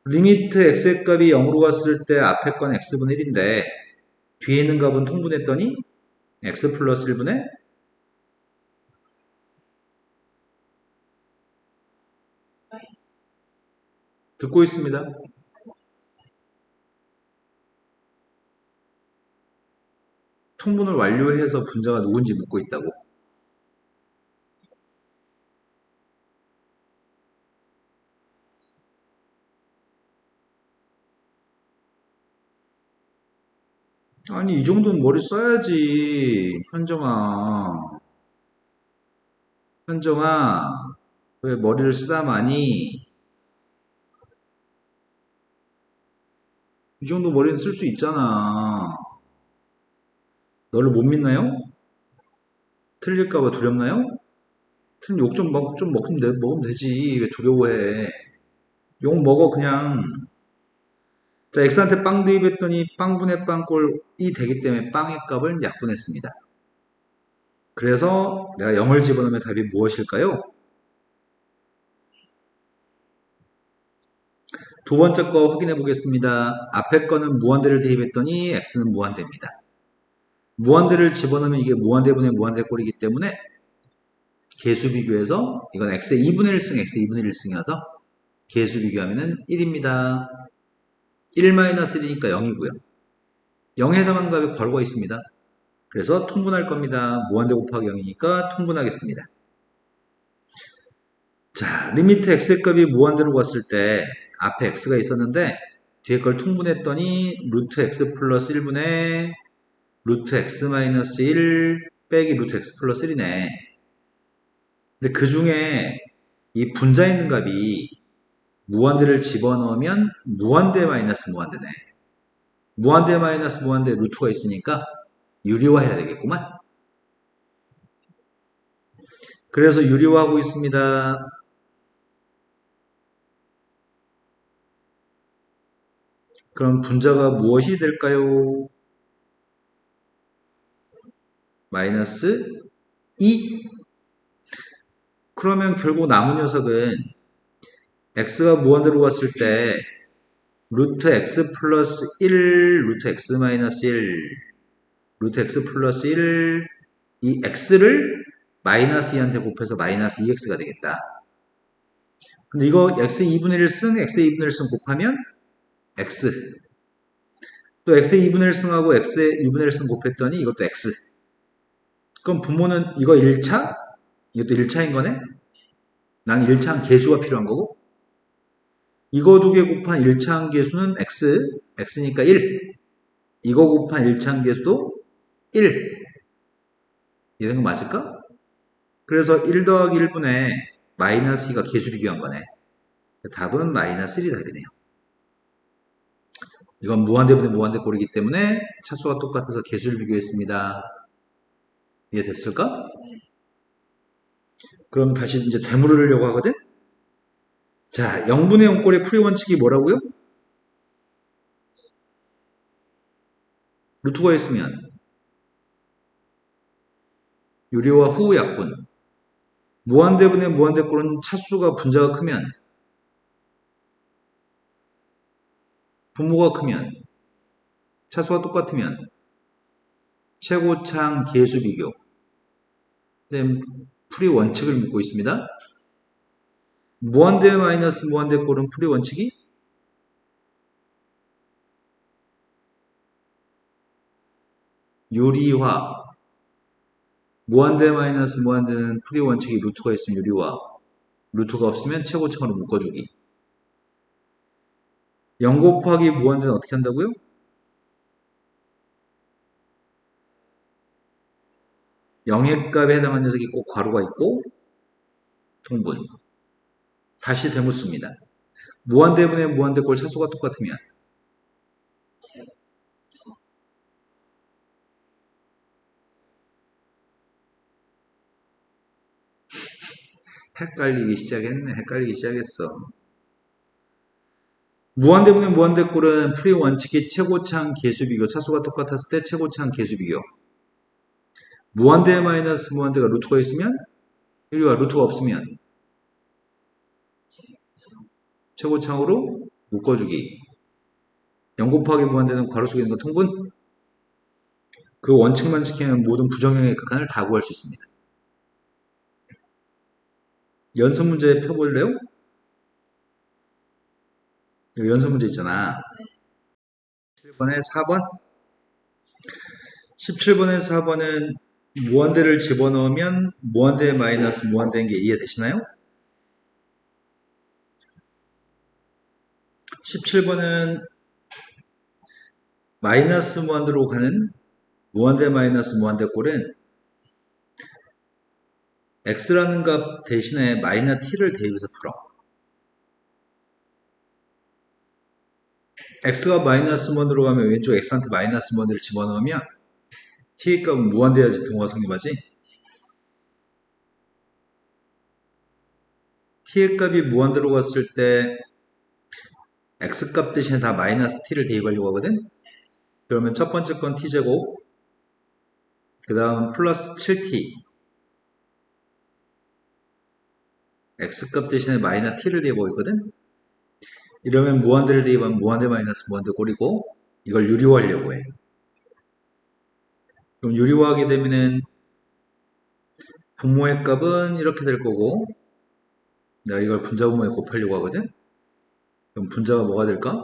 리미트 x의 값이 0으로 갔을 때 앞에 건 x분의 1인데 뒤에 있는 값은 통분했더니 x 플러스 1분의 듣고 있습니다. 통분을 완료해서 분자가 누군지 묻고 있다고. 아니 이 정도는 머리 써야지. 현정아. 현정아. 왜 머리를 쓰다 마니? 이 정도 머리는 쓸 수 있잖아. 너를 못 믿나요? 틀릴까봐 두렵나요? 틀리면 욕 좀 먹으면 되지. 왜 두려워해? 욕 먹어, 그냥. 자, x한테 빵 대입했더니 빵분의 빵꼴이 되기 때문에 빵의 값을 약분했습니다. 그래서 내가 0을 집어넣으면 답이 무엇일까요? 두 번째 거 확인해 보겠습니다. 앞에 거는 무한대를 대입했더니 x는 무한대입니다. 무한대를 집어넣으면 이게 무한대분의 무한대 꼴이기 때문에 계수 비교해서 이건 x의 2분의 1승, x의 2분의 1승이어서 계수 비교하면 1입니다. 1-1이니까 0이고요. 0에 해당하는 값에 괄호가 있습니다. 그래서 통분할 겁니다. 무한대 곱하기 0이니까 통분하겠습니다. 자, 리미트 x의 값이 무한대로 갔을 때 앞에 x가 있었는데 뒤에 걸 통분했더니 루트 x 플러스 1분의 루트 x 마이너스 1 빼기 루트 x 플러스 1이네. 근데 그 중에 이 분자 있는 값이 무한대를 집어넣으면 무한대 마이너스 무한대네. 무한대 마이너스 무한대 루트가 있으니까 유리화해야 되겠구만. 그래서 유리화하고 있습니다. 그럼 분자가 무엇이 될까요? 마이너스 2. 그러면 결국 남은 녀석은 x가 무한대로 갔을 때 루트 x 플러스 1, 루트 x 마이너스 1, 루트 x 플러스 1, 이 x를 마이너스 2한테 곱해서 마이너스 2x가 되겠다. 근데 이거 x의 2분의 1승, x의 2분의 1승 곱하면 x. 또 x의 2분의 1승하고 x의 2분의 1승 곱했더니 이것도 x. 그럼 분모는 이거 1차? 이것도 1차인 거네? 난 1차한 계수가 필요한 거고. 이거 두 개 곱한 1차한 계수는 x. x니까 1. 이거 곱한 1차한 계수도 1. 이해된 거 맞을까? 그래서 1 더하기 1분의 마이너스 2가 계수 비교한 거네. 답은 마이너스 1이 답이네요. 이건 무한대분의 무한대 꼴이기 때문에 차수가 똑같아서 계수를 비교했습니다. 이해됐을까? 그럼 다시 이제 되물으려고 하거든? 자, 0분의 0꼴의 풀이 원칙이 뭐라고요? 루트가 있으면 유리화 후 약분. 무한대분의 무한대꼴은 차수가 분자가 크면 분모가 크면 차수가 똑같으면 최고창 계수 비교. 풀이 원칙을 묻고 있습니다. 무한대 마이너스 무한대 꼴은 풀이 원칙이 유리화. 무한대 마이너스 무한대는 풀이 원칙이 루트가 있으면 유리화. 루트가 없으면 최고창으로 묶어주기. 0 곱하기 무한대는 어떻게 한다고요? 0의 값에 해당하는 녀석이 꼭 괄호가 있고 통분. 다시 되묻습니다. 무한대분의 무한대꼴 차수가 똑같으면 헷갈리기 시작했네. 헷갈리기 시작했어. 무한대분의 무한대꼴은 풀이 원칙이 최고창 계수비교. 차수가 똑같았을 때 최고창 계수비교. 무한대 마이너스 무한대가 루트가 있으면 여기가 루트가 없으면 최고창으로 묶어주기. 0 곱하기 무한대는 괄호 속에 있는 거 통분. 그 원칙만 지키면 모든 부정형의 극한을 다 구할 수 있습니다. 연습 문제 펴볼래요? 연습 문제 있잖아. 17번에 4번. 17번에 4번은 무한대를 집어넣으면 무한대 마이너스 무한대인 게 이해되시나요? 17번은 마이너스 무한대로 가는 무한대 마이너스 무한대 꼴은 x라는 값 대신에 마이너스 t를 대입해서 풀어. x가 마이너스 1으로 가면 왼쪽 x한테 마이너스 1을 집어넣으면 t의 값은 무한대야지 등호가 성립하지. t의 값이 무한대로 갔을 때 x값 대신에 다 마이너스 t를 대입하려고 하거든. 그러면 첫 번째 건 t제곱, 그 다음 플러스 7t, x값 대신에 마이너스 t를 대입하고 있거든. 이러면 무한대를 대입하면 무한대 마이너스 무한대 꼴이고, 이걸 유리화하려고 해. 그럼 유리화하게 되면은 분모의 값은 이렇게 될 거고, 내가 이걸 분자분모에 곱하려고 하거든. 그럼 분자가 뭐가 될까?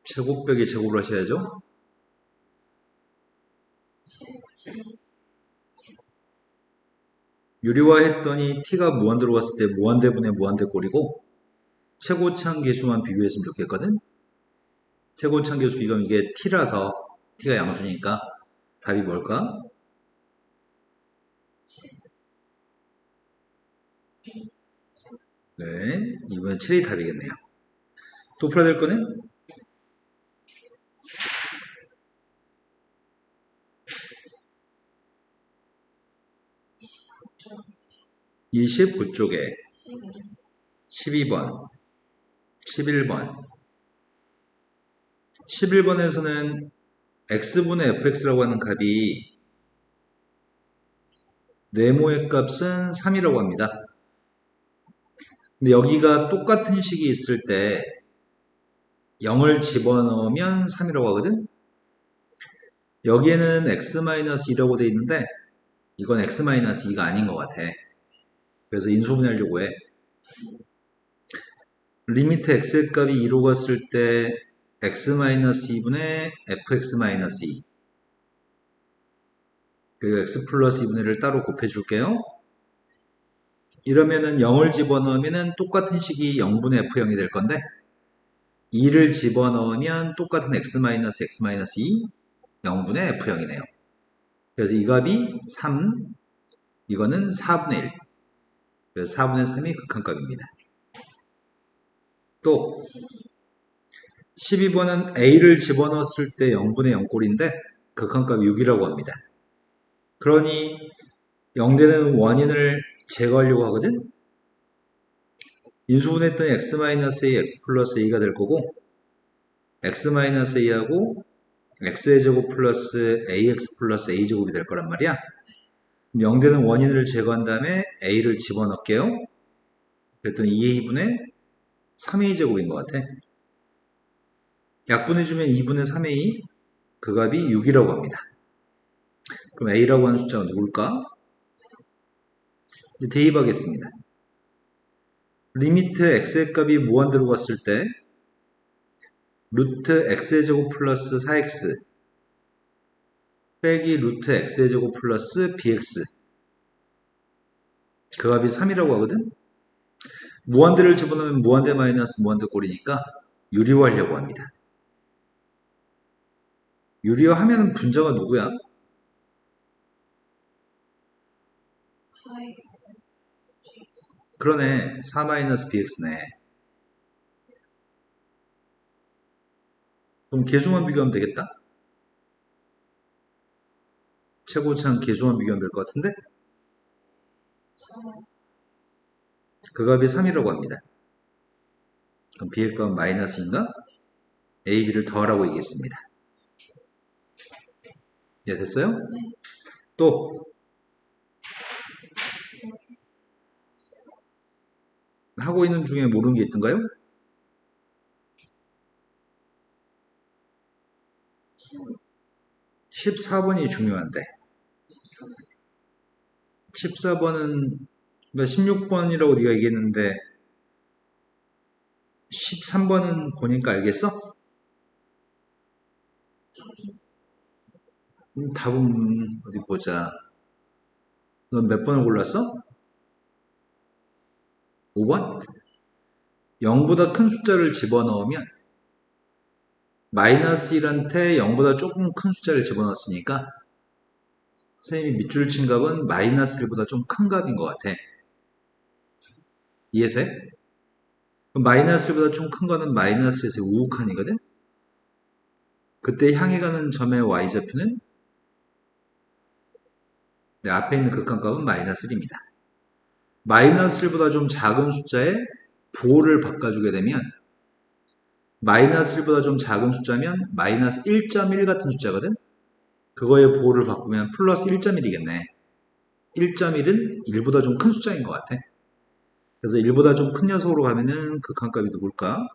제곱 빼기 제곱을 하셔야죠. 유리화했더니 t가 무한대로 갔을 때 무한대분의 무한대 꼴이고, 최고차항 계수만 비교했으면 좋겠거든. 최고차항 계수 비교하면 이게 t라서 t가 양수니까 답이 뭘까? 네, 2분의 7이 답이겠네요. 또 풀어야 될 거는 29쪽에 12번, 11번. 11번에서는 x분의 fx라고 하는 값이 네모의 값은 3이라고 합니다. 근데 여기가 똑같은 식이 있을 때 0을 집어넣으면 3이라고 하거든. 여기에는 x-2라고 되어 있는데 이건 x-2가 아닌 것 같아. 그래서 인수분해하려고 해. 리미트 x의 값이 2로 갔을 때 x-2분의 fx-2 그리고 x 플러스 2분의 1을 따로 곱해줄게요. 이러면은 0을 집어넣으면 똑같은 식이 0분의 f0이 될 건데 2를 집어넣으면 똑같은 x-2 0분의 f0이네요. 그래서 이 값이 3, 이거는 4분의 1. 그래서 4분의 3이 극한값입니다. 또 12번은 a를 집어넣었을 때 0분의 0꼴인데 극한값이 6이라고 합니다. 그러니 0되는 원인을 제거하려고 하거든. 인수분해했더니 x-a, x 플러스 a가 될 거고 x-a하고 x의 제곱 플러스 ax 플러스 a제곱이 될 거란 말이야. 0되는 원인을 제거한 다음에 a를 집어넣을게요. 그랬더니 2a분의 3a제곱인 것 같아. 약분해주면 2분의 3a, 그 값이 6이라고 합니다. 그럼 a라고 하는 숫자가 누굴까? 이제 대입하겠습니다. 리미트 x의 값이 무한대로 갔을 때 루트 x의 제곱 플러스 4x 빼기 루트 x의 제곱 플러스 bx 그 값이 3이라고 하거든. 무한대를 집어넣으면 무한대 마이너스 무한대 꼴이니까 유리화하려고 합니다. 유리화하면 분자가 누구야? 그러네. 4-bx네. 그럼 계수만 비교하면 되겠다. 최고차항 계수만 비교하면 될 것 같은데 그 값이 3이라고 합니다. 그럼 b의 값은 마이너스인가? a, b를 더하라고 얘기했습니다. 예, 됐어요? 또 하고 있는 중에 모르는 게 있던가요? 14번이 중요한데 14번은 그러니까 16번이라고 네가 얘기했는데 13번은 보니까 알겠어? 답은 어디 보자. 넌 몇 번을 골랐어? 5번? 0보다 큰 숫자를 집어넣으면 마이너스 1한테 0보다 조금 큰 숫자를 집어넣었으니까 선생님이 밑줄 친 값은 마이너스 1보다 좀 큰 값인 것 같아. 이해돼? 그럼 마이너스 1보다 좀 큰 거는 마이너스에서 우극한이거든? 그때 향해 가는 점의 y좌표는 내 앞에 있는 극한값은 마이너스 1입니다. 마이너스 1보다 좀 작은 숫자에 부호를 바꿔주게 되면 마이너스 1보다 좀 작은 숫자면 마이너스 1.1 같은 숫자거든? 그거의 부호를 바꾸면 플러스 1.1이겠네. 1.1은 1보다 좀 큰 숫자인 것 같아. 그래서 1보다 좀 큰 녀석으로 가면은 극한값이 누굴까?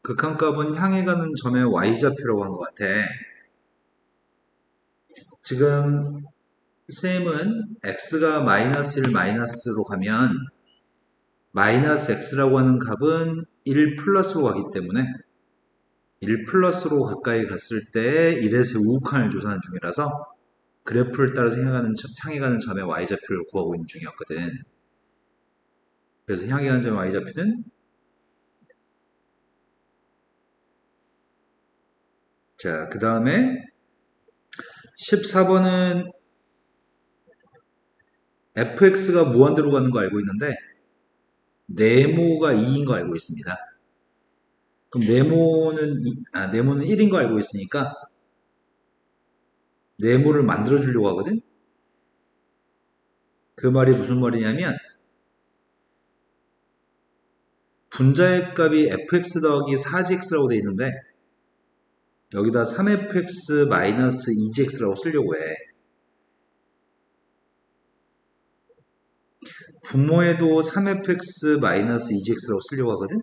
극한값은 향해 가는 점의 y좌표라고 한 것 같아. 지금 쌤은 x가 마이너스 1 마이너스로 가면 마이너스 x라고 하는 값은 1 플러스로 가기 때문에 1 플러스로 가까이 갔을 때 1에서 우극한을 조사하는 중이라서 그래프를 따라서 향해 가는 점의 y좌표를 구하고 있는 중이었거든. 그래서 향해 가는 점의 y좌표는 자, 그 다음에 14번은 fx가 무한대로 가는 거 알고 있는데 네모가 2인 거 알고 있습니다. 그럼 네모는 1인 거 알고 있으니까 네모를 만들어 주려고 하거든. 그 말이 무슨 말이냐면 분자의 값이 fx 더하기 4gx라고 되어 있는데 여기다 3fx 마이너스 2gx라고 쓰려고 해. 분모에도 3fx 마이너스 2gx라고 쓰려고 하거든.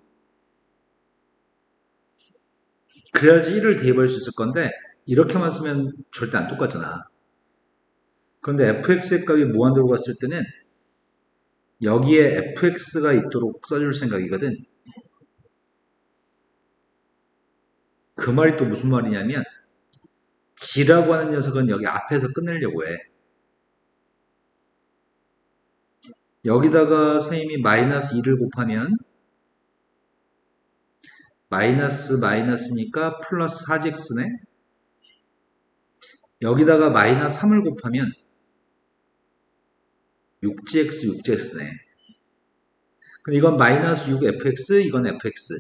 그래야지 1을 대입할 수 있을 건데 이렇게만 쓰면 절대 안 똑같잖아. 그런데 fx의 값이 무한대로 갔을 때는 여기에 fx가 있도록 써줄 생각이거든. 그 말이 또 무슨 말이냐면 g라고 하는 녀석은 여기 앞에서 끝내려고 해. 여기다가 선생님이 마이너스 2를 곱하면 마이너스 마이너스니까 플러스 4gx네. 여기다가 마이너스 3을 곱하면 6gx, 6gx네. 그럼 이건 마이너스 6fx, 이건 fx.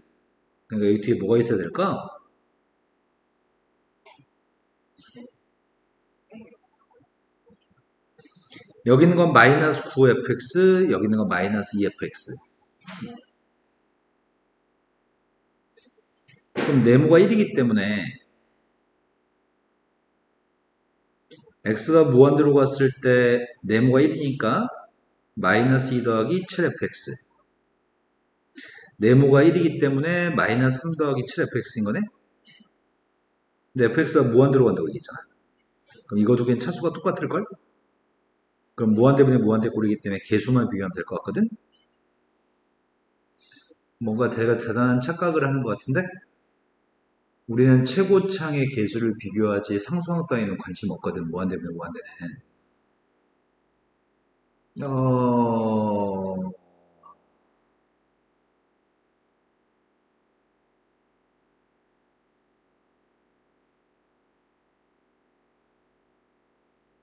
그러니까 여기 뒤에 뭐가 있어야 될까? 여기 있는 건 마이너스 9fx, 여기 있는 건 마이너스 2fx. 그럼 네모가 1이기 때문에 x가 무한대로 갔을 때 네모가 1이니까 마이너스 2 더하기 7fx. 네모가 1이기 때문에 마이너스 3 더하기 7fx인 거네? 근데 fx가 무한대로 간다고 얘기했잖아. 그럼 이거 두 개는 차수가 똑같을걸? 그럼 무한대분의 무한대 꼴이기 때문에 개수만 비교하면 될 것 같거든? 뭔가 대단한 착각을 하는 것 같은데? 우리는 최고창의 개수를 비교하지 상수항 따위는 관심 없거든. 무한대분의 무한대는. 어...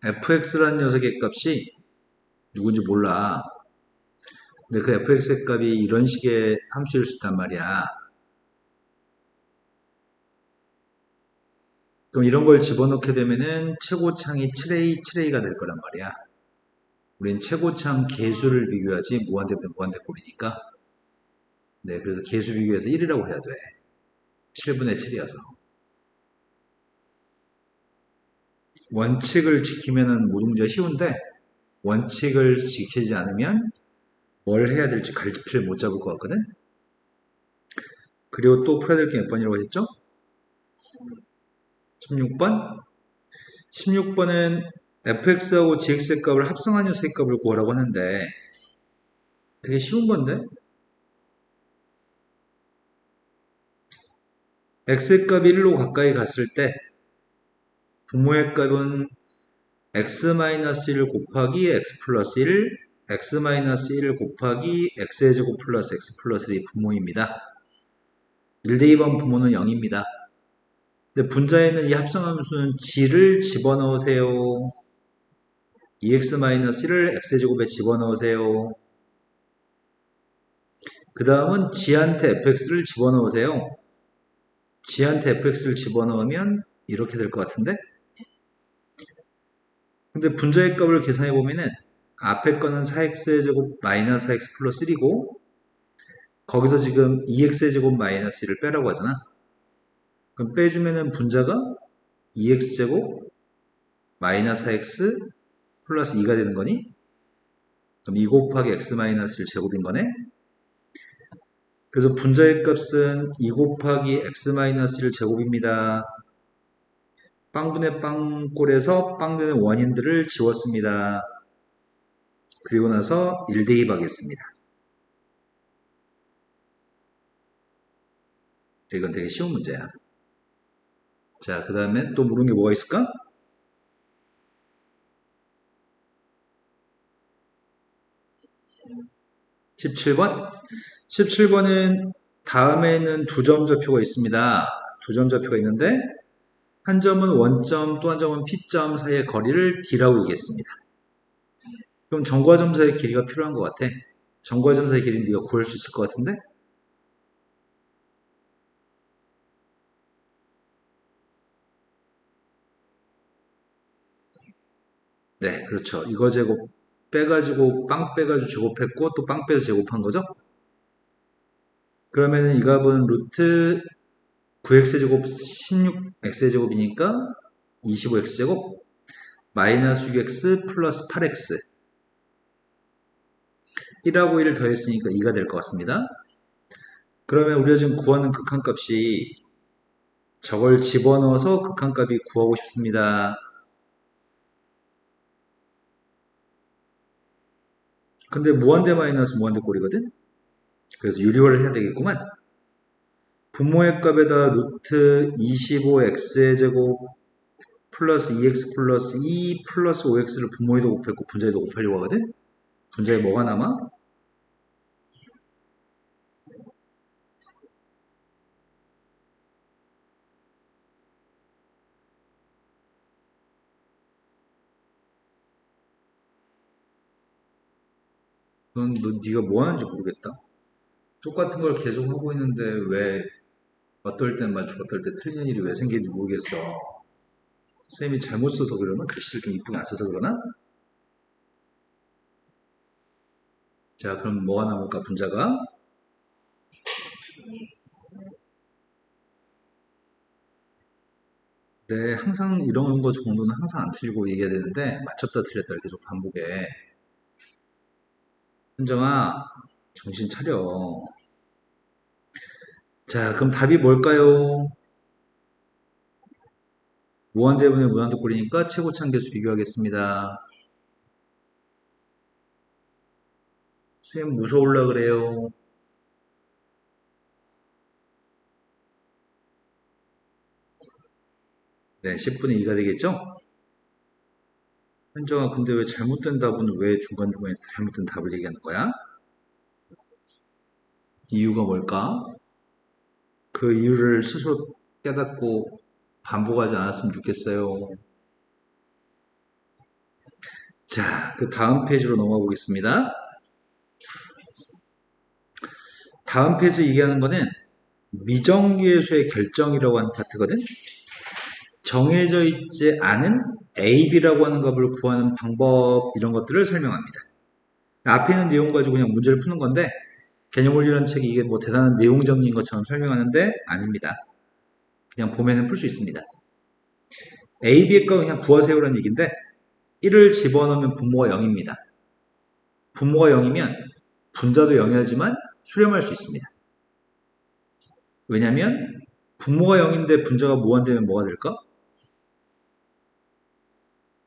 fx라는 녀석의 값이 누군지 몰라. 근데 그 fx의 값이 이런 식의 함수일 수 있단 말이야. 그럼 이런 걸 집어넣게 되면은 최고창이 7a, 7a가 될 거란 말이야. 우린 최고창 개수를 비교하지 무한대분의 무한대꼴이니까. 네, 그래서 개수 비교해서 1이라고 해야 돼. 7분의 7이어서. 원칙을 지키면은 모든 문제가 쉬운데 원칙을 지키지 않으면 뭘 해야 될지 갈피를 못 잡을 것 같거든. 그리고 또 풀어야 될 게 몇 번이라고 했죠? 16번? 16번은 fx하고 gx의 값을 합성한 녀석의 값을 구하라고 하는데 되게 쉬운 건데 x의 값이 1로 가까이 갔을 때 분모의 값은 x-1 곱하기 x 플러스 1 x-1 곱하기 x의 제곱 플러스 x 플러스 1이 분모입니다. 1대2번 분모는 0입니다. 근데 분자에 있는 이 합성함수는 g를 집어넣으세요. 2x-1을 x의 제곱에 집어넣으세요. 그 다음은 g한테 fx를 집어넣으세요. g한테 fx를 집어넣으면 이렇게 될 것 같은데? 근데 분자의 값을 계산해 보면은 앞에 거는 4x의 제곱 마이너스 4x 플러스 1이고 거기서 지금 2x의 제곱 마이너스 1을 빼라고 하잖아. 그럼 빼주면은 분자가 2x 제곱 마이너스 4x 플러스 2가 되는 거니? 그럼 2 곱하기 x 마이너스 1 제곱인 거네? 그래서 분자의 값은 2 곱하기 x 마이너스 1 제곱입니다. 빵분의 빵꼴에서 빵되는 원인들을 지웠습니다. 그리고 나서 1대2 하겠습니다. 이건 되게 쉬운 문제야. 자, 그 다음에 또 물은 게 뭐가 있을까? (17번) 17번은 다음에는 두 점 좌표가 있습니다. 두 점 좌표가 있는데 한 점은 원점 또 한 점은 P점 사이의 거리를 D라고 얘기했습니다. 그럼 점과 점 사이의 길이가 필요한 것 같아. 점과 점 사이의 길이는 네가 구할 수 있을 것 같은데? 네, 그렇죠. 이거 제곱 빼가지고 빵 빼가지고 제곱했고 또 빵 빼서 제곱한 거죠? 그러면은 이 값은 루트 9x제곱 16x제곱이니까 25x제곱 마이너스 6x 플러스 8x 1하고 1을 더했으니까 2가 될 것 같습니다. 그러면 우리가 지금 구하는 극한값이 저걸 집어넣어서 극한값이 구하고 싶습니다. 근데 무한대 마이너스 무한대 꼴이거든? 그래서 유리화를 해야 되겠구만. 분모의 값에다 루트 25x의 제곱 플러스 2x 플러스 2 플러스 5x를 분모에도 곱했고 분자에도 곱하려고 하거든? 분자에 뭐가 남아? 넌 네가 뭐 하는지 모르겠다. 똑같은 걸 계속 하고 있는데 왜 어떨 땐 맞추고 어떨 때 틀리는 일이 왜 생기는지 모르겠어. 선생님이 잘못 써서 그러나? 글씨를 좀 이쁘게 안 써서 그러나? 자, 그럼 뭐가 남을까, 분자가? 네, 항상 이런 거 정도는 항상 안 틀리고 얘기해야 되는데 맞췄다 틀렸다를 계속 반복해. 현정아, 정신 차려. 자, 그럼 답이 뭘까요? 무한대분의 무한대꼴이니까 최고차항계수 비교하겠습니다. 선생님 무서울라 그래요. 네, 10분의 2가 되겠죠? 현정아, 근데 왜 잘못된 답은 왜 중간중간에 잘못된 답을 얘기하는 거야? 이유가 뭘까? 그 이유를 스스로 깨닫고 반복하지 않았으면 좋겠어요. 자, 그 다음 페이지로 넘어가 보겠습니다. 다음 페이지 얘기하는 거는 미정계수의 결정이라고 하는 파트거든. 정해져 있지 않은 A, B라고 하는 값을 구하는 방법 이런 것들을 설명합니다. 앞에 있는 내용 가지고 그냥 문제를 푸는 건데 개념원리라는 책이 이게 뭐 대단한 내용 정리인 것처럼 설명하는데 아닙니다. 그냥 보면은 풀 수 있습니다. A, B의 값을 그냥 구하세요라는 얘기인데 1을 집어넣으면 분모가 0입니다. 분모가 0이면 분자도 0이지만 수렴할 수 있습니다. 왜냐면 분모가 0인데 분자가 무한되면 뭐가 될까?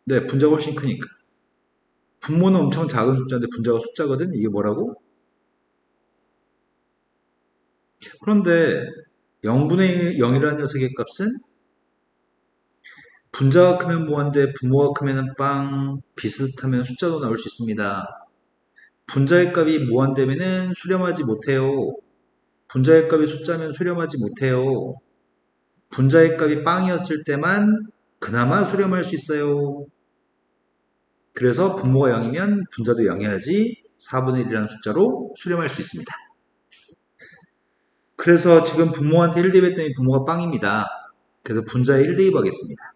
네, 분자가 훨씬 크니까. 분모는 엄청 작은 숫자인데 분자가 숫자거든? 이게 뭐라고? 그런데 0분의 0이라는 녀석의 값은 분자가 크면 무한대, 분모가 크면 빵, 비슷하면 숫자도 나올 수 있습니다. 분자의 값이 무한되면은 수렴하지 못해요. 분자의 값이 숫자면 수렴하지 못해요. 분자의 값이 빵이었을 때만 그나마 수렴할 수 있어요. 그래서 분모가 0이면 분자도 0이어야지 4분의 1이라는 숫자로 수렴할 수 있습니다. 그래서 지금 분모한테 1 대입했더니 분모가 빵입니다. 그래서 분자에 1 대입하겠습니다.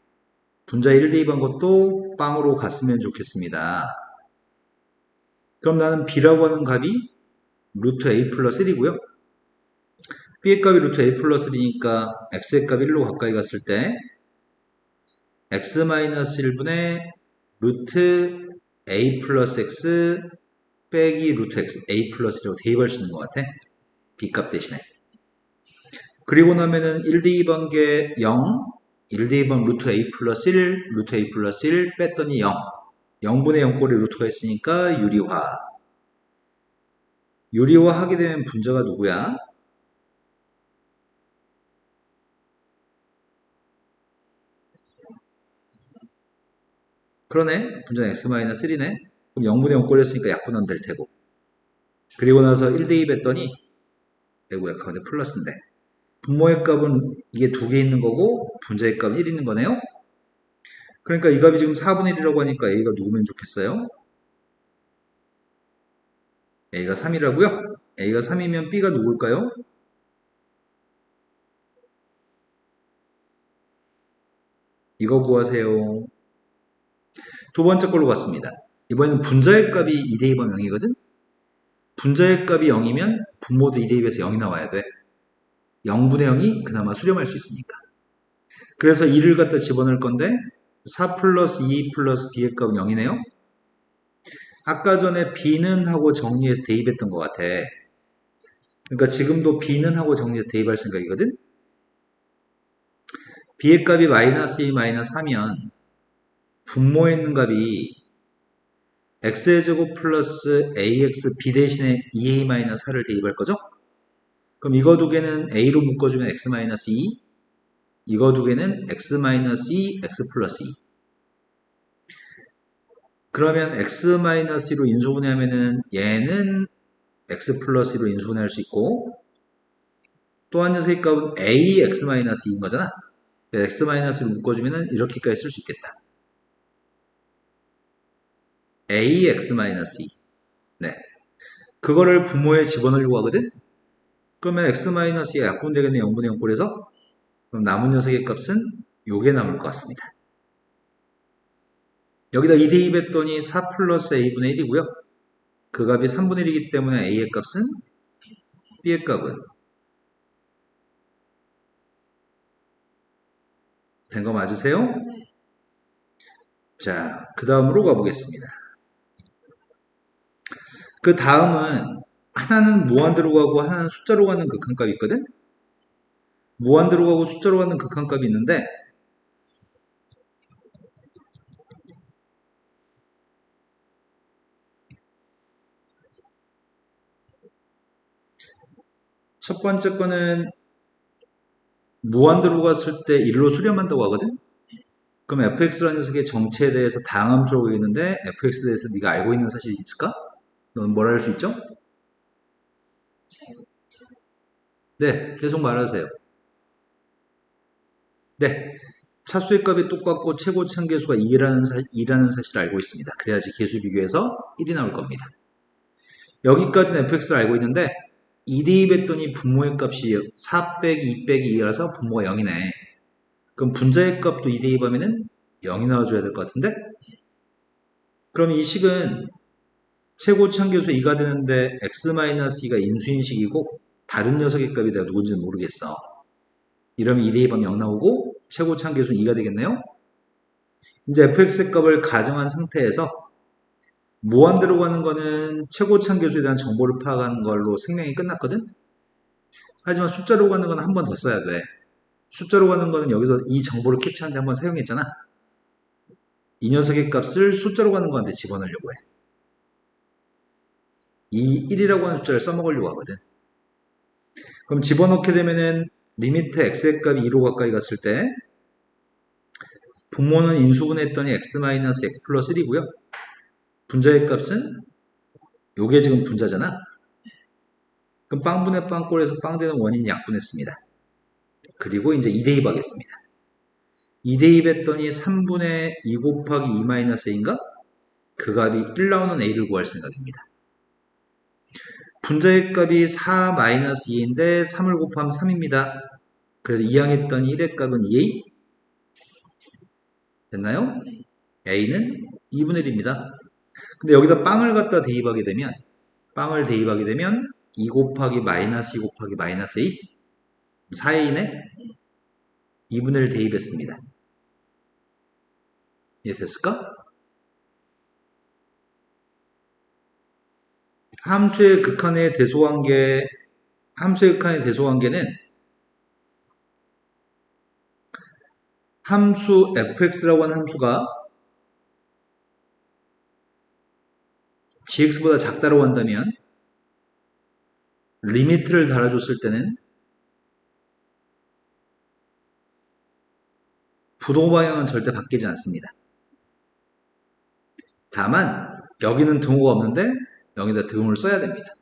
분자에 1 대입한 것도 빵으로 갔으면 좋겠습니다. 그럼 나는 b라고 하는 값이 루트 a 플러스 1이고요. b의 값이 루트 a 플러스 1이니까 x의 값 1로 가까이 갔을 때 x 마이너스 1분의 루트 a 플러스 x 빼기 루트 x a 플러스 1이라고 대입할 수 있는 것 같아. b값 대신에. 그리고 나면은 1 대입한 게 0, 1 대입한 루트 a 플러스 1, 루트 a 플러스 1 뺐더니 0. 0분의 0꼴에 루트가 있으니까 유리화. 유리화 하게 되면 분자가 누구야? 그러네. 분자는 x-3네. 그럼 0분의 0꼴 했으니까 약분하면 될 테고. 그리고 나서 1 대입했더니 아이고야 가운데 플러스인데. 분모의 값은 이게 2개 있는 거고 분자의 값은 1 있는 거네요. 그러니까 이 값이 지금 4분의 1이라고 하니까 a가 누구면 좋겠어요? a가 3이라고요? a가 3이면 b가 누굴까요? 이거 구하세요. 두 번째 걸로 갔습니다. 이번에는 분자의 값이 2 대입하면 0이거든? 분자의 값이 0이면 분모도 2 대입해서 0이 나와야 돼. 0분의 0이 그나마 수렴할 수 있으니까. 그래서 2를 갖다 집어넣을 건데 4 플러스 2 플러스 b의 값은 0이네요. 아까 전에 b는 하고 정리해서 대입했던 것 같아. 그러니까 지금도 b는 하고 정리해서 대입할 생각이거든. b의 값이 마이너스 2 마이너스 3이면 분모에 있는 값이 x의 제곱 플러스 ax b 대신에 2a 마이너스 4를 대입할 거죠. 그럼 이거 두 개는 a로 묶어주면 x 마이너스 2, 이거 두 개는 x 마이너스 2, x 플러스 2. 그러면 x-2로 인수분해하면은 얘는 x 플러스 2로 인수분해할 수 있고 또 한 녀석의 값은 ax-2인 거잖아. x-로 묶어주면은 이렇게까지 쓸 수 있겠다. ax-2. 네. 그거를 분모에 집어넣으려고 하거든? 그러면 x-2가 약분되겠네. 0분의 0꼴에서. 그럼 남은 녀석의 값은 요게 남을 것 같습니다. 여기다 2 대입했더니 4 플러스 a분의 1이고요. 그 값이 3분의 1이기 때문에 a의 값은 b의 값은 된 거 맞으세요? 자, 그 다음으로 가보겠습니다. 그 다음은 하나는 무한대로 가고 하나는 숫자로 가는 극한값이 있거든? 무한대로 가고 숫자로 가는 극한값이 있는데 첫 번째 거는 무한대로 갔을 때 1로 수렴한다고 하거든? 그럼 fx라는 녀석의 정체에 대해서 다항함수라고 얘기했는데 fx에 대해서 네가 알고 있는 사실이 있을까? 넌 뭘 알 수 있죠? 네, 계속 말하세요. 네, 차수의 값이 똑같고 최고 참계수가 2라는 사실을 알고 있습니다. 그래야지 계수 비교해서 1이 나올 겁니다. 여기까지는 fx를 알고 있는데 2 대입했더니 분모의 값이 4 빼기 2 빼기 2라서 분모가 0이네. 그럼 분자의 값도 2 대입하면은 0이 나와줘야 될 것 같은데? 그럼 이 식은 최고 참계수 2가 되는데 x-2가 인수인 식이고 다른 녀석의 값이 내가 누군지는 모르겠어. 이러면 2 대입하면 0 나오고 최고 참계수는 2가 되겠네요. 이제 fx의 값을 가정한 상태에서 무한대로 가는 거는 최고 참계수에 대한 정보를 파악하는 걸로 생명이 끝났거든? 하지만 숫자로 가는 건 한 번 더 써야 돼. 숫자로 가는 거는 여기서 이 정보를 캡처하는데 한번 사용했잖아. 이 녀석의 값을 숫자로 가는 거한테 집어넣으려고 해. 이 1이라고 하는 숫자를 써먹으려고 하거든. 그럼 집어넣게 되면은 리미트 x의 값이 2로 가까이 갔을 때 분모는 인수분해했더니 x-x 플러스 1이고요. 분자의 값은 요게 지금 분자잖아. 그럼 빵분의 빵꼴에서 빵 되는 원인이 약분했습니다. 그리고 이제 2대입 하겠습니다. 2대입 했더니 3분의 2 곱하기 2 마이너스 a인가? 그 값이 1 나오는 a를 구할 생각입니다. 분자의 값이 4 마이너스 2인데 3을 곱하면 3입니다. 그래서 이항했더니 1의 값은 2a? 됐나요? a는 2분의 1입니다. 근데 여기다 빵을 갖다 대입하게 되면 2 곱하기 마이너스 2 곱하기 마이너스 a 4a네? 2분의 1 대입했습니다. 이해됐을까? 함수의 극한의 대소관계는 함수 fx라고 하는 함수가 gx보다 작다고 한다면 리미트를 달아줬을 때는 부동 방향은 절대 바뀌지 않습니다. 다만 여기는 등호가 없는데 여기다 등호를 써야 됩니다.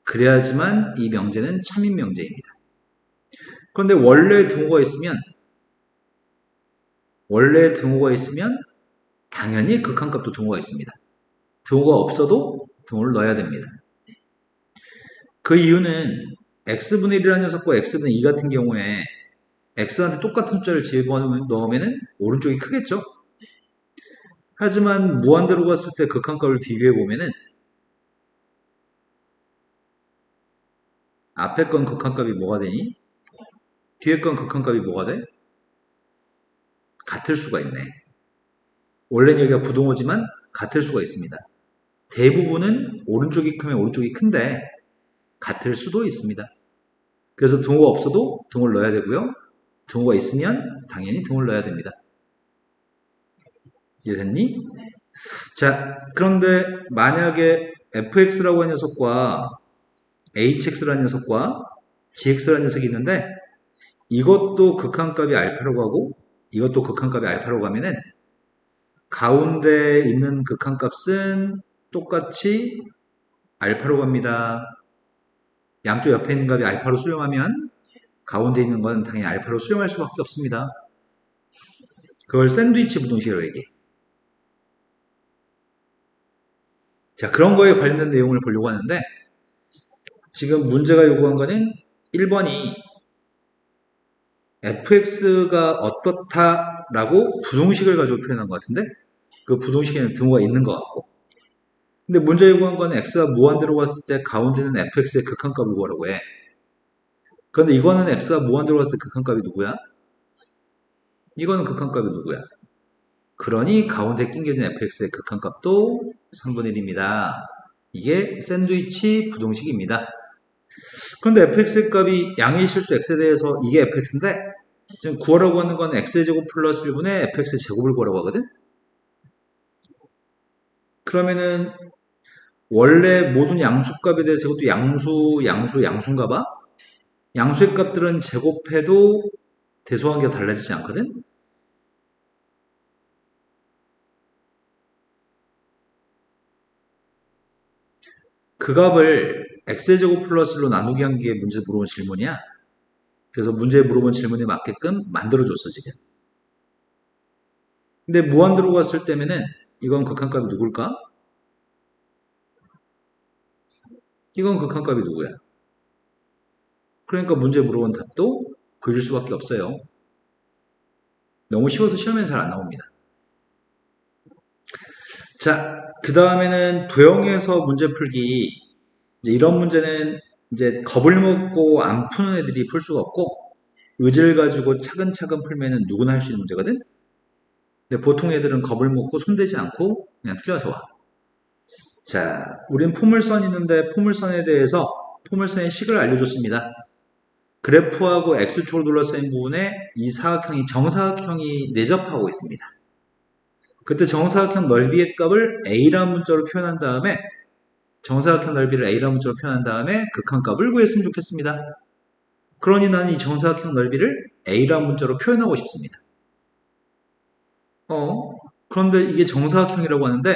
그래야지만 이 명제는 참인 명제입니다. 그런데 원래 등호가 있으면 당연히 극한값도 등호가 있습니다. 등호가 없어도 등호를 넣어야 됩니다. 그 이유는 x분의 1이라는 녀석과 x분의 2 같은 경우에 x한테 똑같은 숫자를 집어넣으면 오른쪽이 크겠죠? 하지만 무한대로 갔을 때 극한값을 비교해보면은 앞에 건 극한값이 뭐가 되니? 뒤에 건 극한값이 뭐가 돼? 같을 수가 있네. 원래는 여기가 부동호지만 같을 수가 있습니다. 대부분은 오른쪽이 크면 오른쪽이 큰데 같을 수도 있습니다. 그래서 등호가 없어도 등호를 넣어야 되고요. 등호가 있으면 당연히 등호를 넣어야 됩니다. 이해됐니? 자, 그런데 만약에 fx라고 하는 녀석과 hx라는 녀석과 gx라는 녀석이 있는데 이것도 극한값이 알파로 가고 이것도 극한값이 알파로 가면은 가운데 있는 극한값은 똑같이 알파로 갑니다. 양쪽 옆에 있는 값이 알파로 수렴하면 가운데 있는 건 당연히 알파로 수렴할 수밖에 없습니다. 그걸 샌드위치 부동식이라고 얘기해. 자, 그런 거에 관련된 내용을 보려고 하는데 지금 문제가 요구한 거는 1번이 fx가 어떻다라고 부동식을 가지고 표현한 것 같은데 그 부동식에는 등호가 있는 것 같고 근데 문제 요구한 건 x가 무한대로 갔을 때 가운데는 fx의 극한값을 구하라고 해. 그런데 이거는 x가 무한대로 갔을 때 극한값이 누구야? 이거는 극한값이 누구야? 그러니 가운데 낑겨진 fx의 극한값도 3분의 1입니다. 이게 샌드위치 부동식입니다. 그런데 fx의 값이 양의 실수 x에 대해서 이게 fx인데 지금 구하라고 하는 건 x의 제곱 플러스 1분의 fx의 제곱을 구하라고 하거든? 그러면은 원래 모든 양수값에 대해서 이것도 양수인가 봐? 양수의 값들은 제곱해도 대소관계가 달라지지 않거든? 그 값을 x의 제곱 플러스 1로 나누기 한 게 문제 물어본 질문이야. 그래서 문제에 물어본 질문에 맞게끔 만들어줬어, 지금. 근데 무한대로 갔을 때면은 이건 극한값이 누굴까? 이건 극한값이 누구야? 그러니까 문제 물어본 답도 그릴 수밖에 없어요. 너무 쉬워서 시험에는 잘 안 나옵니다. 자, 그 다음에는 도형에서 문제 풀기. 이제 이런 문제는 이제 겁을 먹고 안 푸는 애들이 풀 수가 없고 의지를 가지고 차근차근 풀면은 누구나 할 수 있는 문제거든? 근데 보통 애들은 겁을 먹고 손대지 않고 그냥 틀려서 와. 자, 우린 포물선 있는데 포물선에 대해서 포물선의 식을 알려줬습니다. 그래프하고 X축으로 둘러싸인 부분에 이 사각형이 정사각형이 내접하고 있습니다. 그때 정사각형 넓이의 값을 A라는 문자로 표현한 다음에 정사각형 넓이를 A라는 문자로 표현한 다음에 극한값을 구했으면 좋겠습니다. 그러니 나는 이 정사각형 넓이를 A라는 문자로 표현하고 싶습니다. 그런데 이게 정사각형이라고 하는데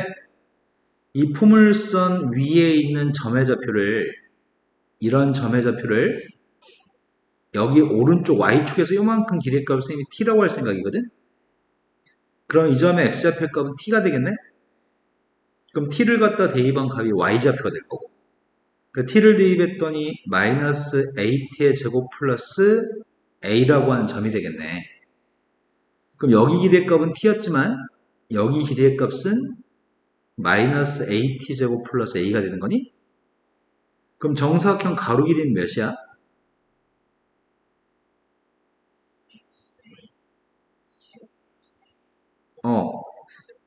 이 포물선 위에 있는 점의 좌표를, 이런 점의 좌표를 여기 오른쪽 y축에서 요만큼 길이의 값을 선생님이 t라고 할 생각이거든. 그럼 이 점의 x좌표 값은 t가 되겠네. 그럼 t를 갖다 대입한 값이 y좌표가 될 거고, 그러니까 t를 대입했더니 마이너스 at의 제곱 플러스 a라고 하는 점이 되겠네. 그럼 여기 길이의 값은 t였지만 여기 길이의 값은 마이너스 at 제곱 플러스 a가 되는 거니? 그럼 정사각형 가로 길이는 몇이야?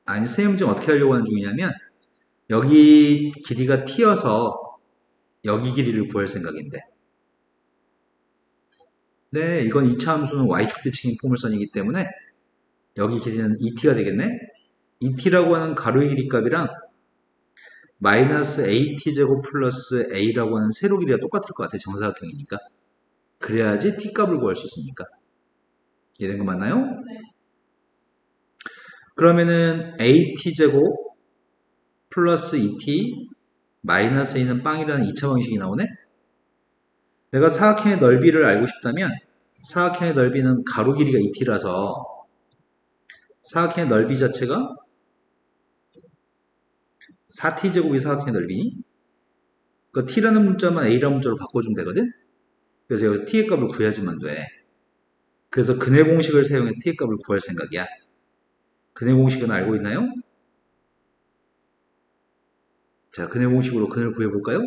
아니 선생님 좀 어떻게 하려고 하는 중이냐면 여기 길이가 t여서 여기 길이를 구할 생각인데, 네, 이건 2차 함수는 y축 대칭인 포물선이기 때문에 여기 길이는 2t가 되겠네. 2t라고 하는 가로의 길이 값이랑 마이너스 at제곱 플러스 a라고 하는 세로 길이가 똑같을 것 같아. 정사각형이니까. 그래야지 t값을 구할 수 있으니까. 이해된 거 맞나요? 네. 그러면은 at제곱 플러스 2t 마이너스 a는 빵이라는 2차 방식이 나오네. 내가 사각형의 넓이를 알고 싶다면 사각형의 넓이는 가로 길이가 2t라서 사각형의 넓이 자체가 4t제곱이 사각형의 넓이니, 그 t라는 문자만 a라는 문자로 바꿔주면 되거든. 그래서 여기서 t의 값을 구해야지만 돼. 그래서 근해 공식을 사용해서 t의 값을 구할 생각이야. 근해 공식은 알고 있나요? 자, 근해 공식으로 근을 구해볼까요?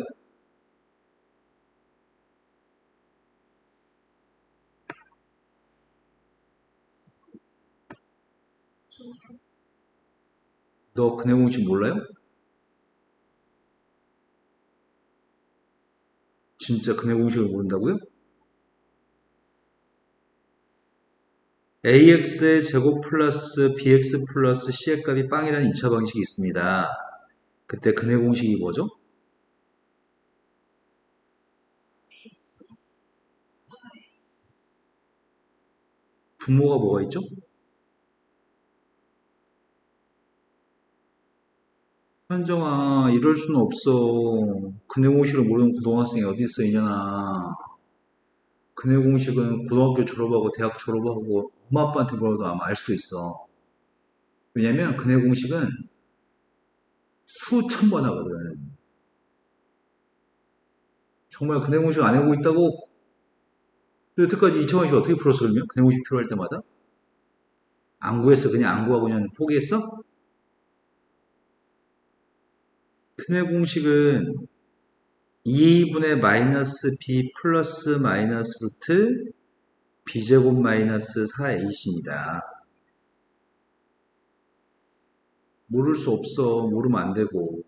너 근해 공식 몰라요? 진짜 근해 공식을 모른다고요? ax의 제곱 플러스 bx 플러스 c의 값이 빵이라는 2차 방식이 있습니다. 그때 근해 공식이 뭐죠? 분모가 뭐가 있죠? 현정아, 이럴 수는 없어. 근해 공식을 모르는 고등학생이 어디 있어, 이년아. 근해 공식은 고등학교 졸업하고 대학 졸업하고 엄마 아빠한테 물어도 아마 알 수도 있어. 왜냐면 근해 공식은 수천 번 하거든. 정말 근해 공식 안 해보고 있다고? 여태까지 이차원식 어떻게 풀었어, 그러면? 근해 공식 필요할 때마다? 안 구했어? 그냥 안 구하고 그냥 포기했어? 근해 공식은 2분의 마이너스 b 플러스 마이너스 루트 b제곱 마이너스 4ac입니다. 모를 수 없어. 모르면 안 되고.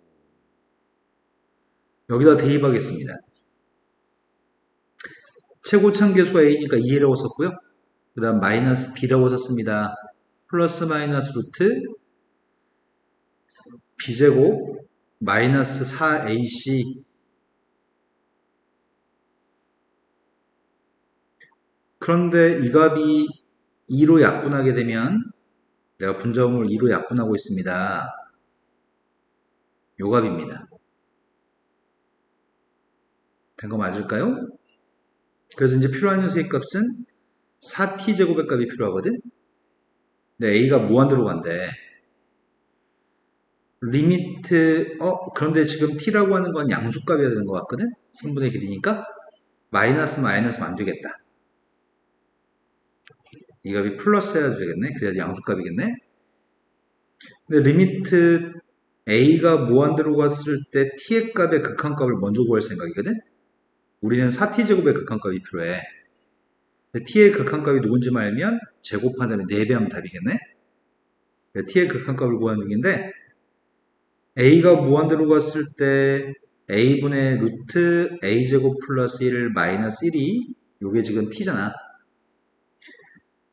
여기다 대입하겠습니다. 최고참 계수가 a니까 2라고 썼고요. 그 다음 마이너스 b라고 썼습니다. 플러스 마이너스 루트 b제곱 마이너스 4ac. 그런데 이 값이 2로 약분하게 되면 내가 분자음을 2로 약분하고 있습니다. 요 값입니다. 된 거 맞을까요? 그래서 이제 필요한 녀석의 값은 4t제곱의 값이 필요하거든? 근데 a가 무한대로 간대. 리미트, 그런데 지금 t라고 하는 건 양수값이어야 되는 것 같거든? 3분의 길이니까 마이너스 안 되겠다. 이 값이 플러스 해야 되겠네. 그래야지 양수값이겠네. 근데 리미트 a가 무한대로 갔을 때 t의 값의 극한값을 먼저 구할 생각이거든? 우리는 4t제곱의 극한값이 필요해. t의 극한값이 누군지 알면 제곱한 다음에 4배 하면 답이겠네? t의 극한값을 구하는 중인데 a가 무한대로 갔을 때 a분의 루트 a제곱 플러스 1 마이너스 1이 요게 지금 t잖아.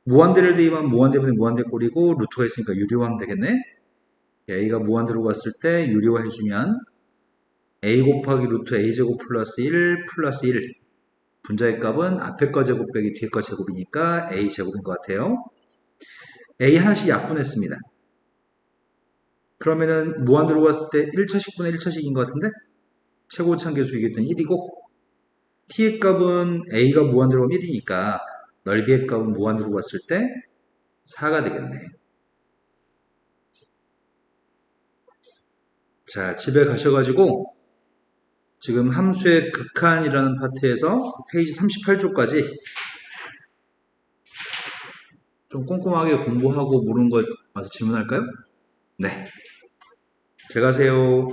무한대를 대입하면 무한대분의 무한대 꼴이고 루트가 있으니까 유리화하면 되겠네. a가 무한대로 갔을 때 유리화 해주면 a 곱하기 루트 a제곱 플러스 1 플러스 1 분자의 값은 앞에 거 제곱 빼기 뒤에 거 제곱이니까 a 제곱인 것 같아요. a 하나씩 약분했습니다. 그러면은 무한대로 갔을 때 1차식분의 1차식인 것 같은데? 최고차계수 얘기했더니 1이고 t의 값은 a가 무한대로 가면 1이니까 넓이의 값은 무한대로 갔을 때 4가 되겠네. 자, 집에 가셔가지고 지금 함수의 극한이라는 파트에서 페이지 38쪽까지 좀 꼼꼼하게 공부하고 모르는 거 와서 질문할까요? 네. 잘 가세요.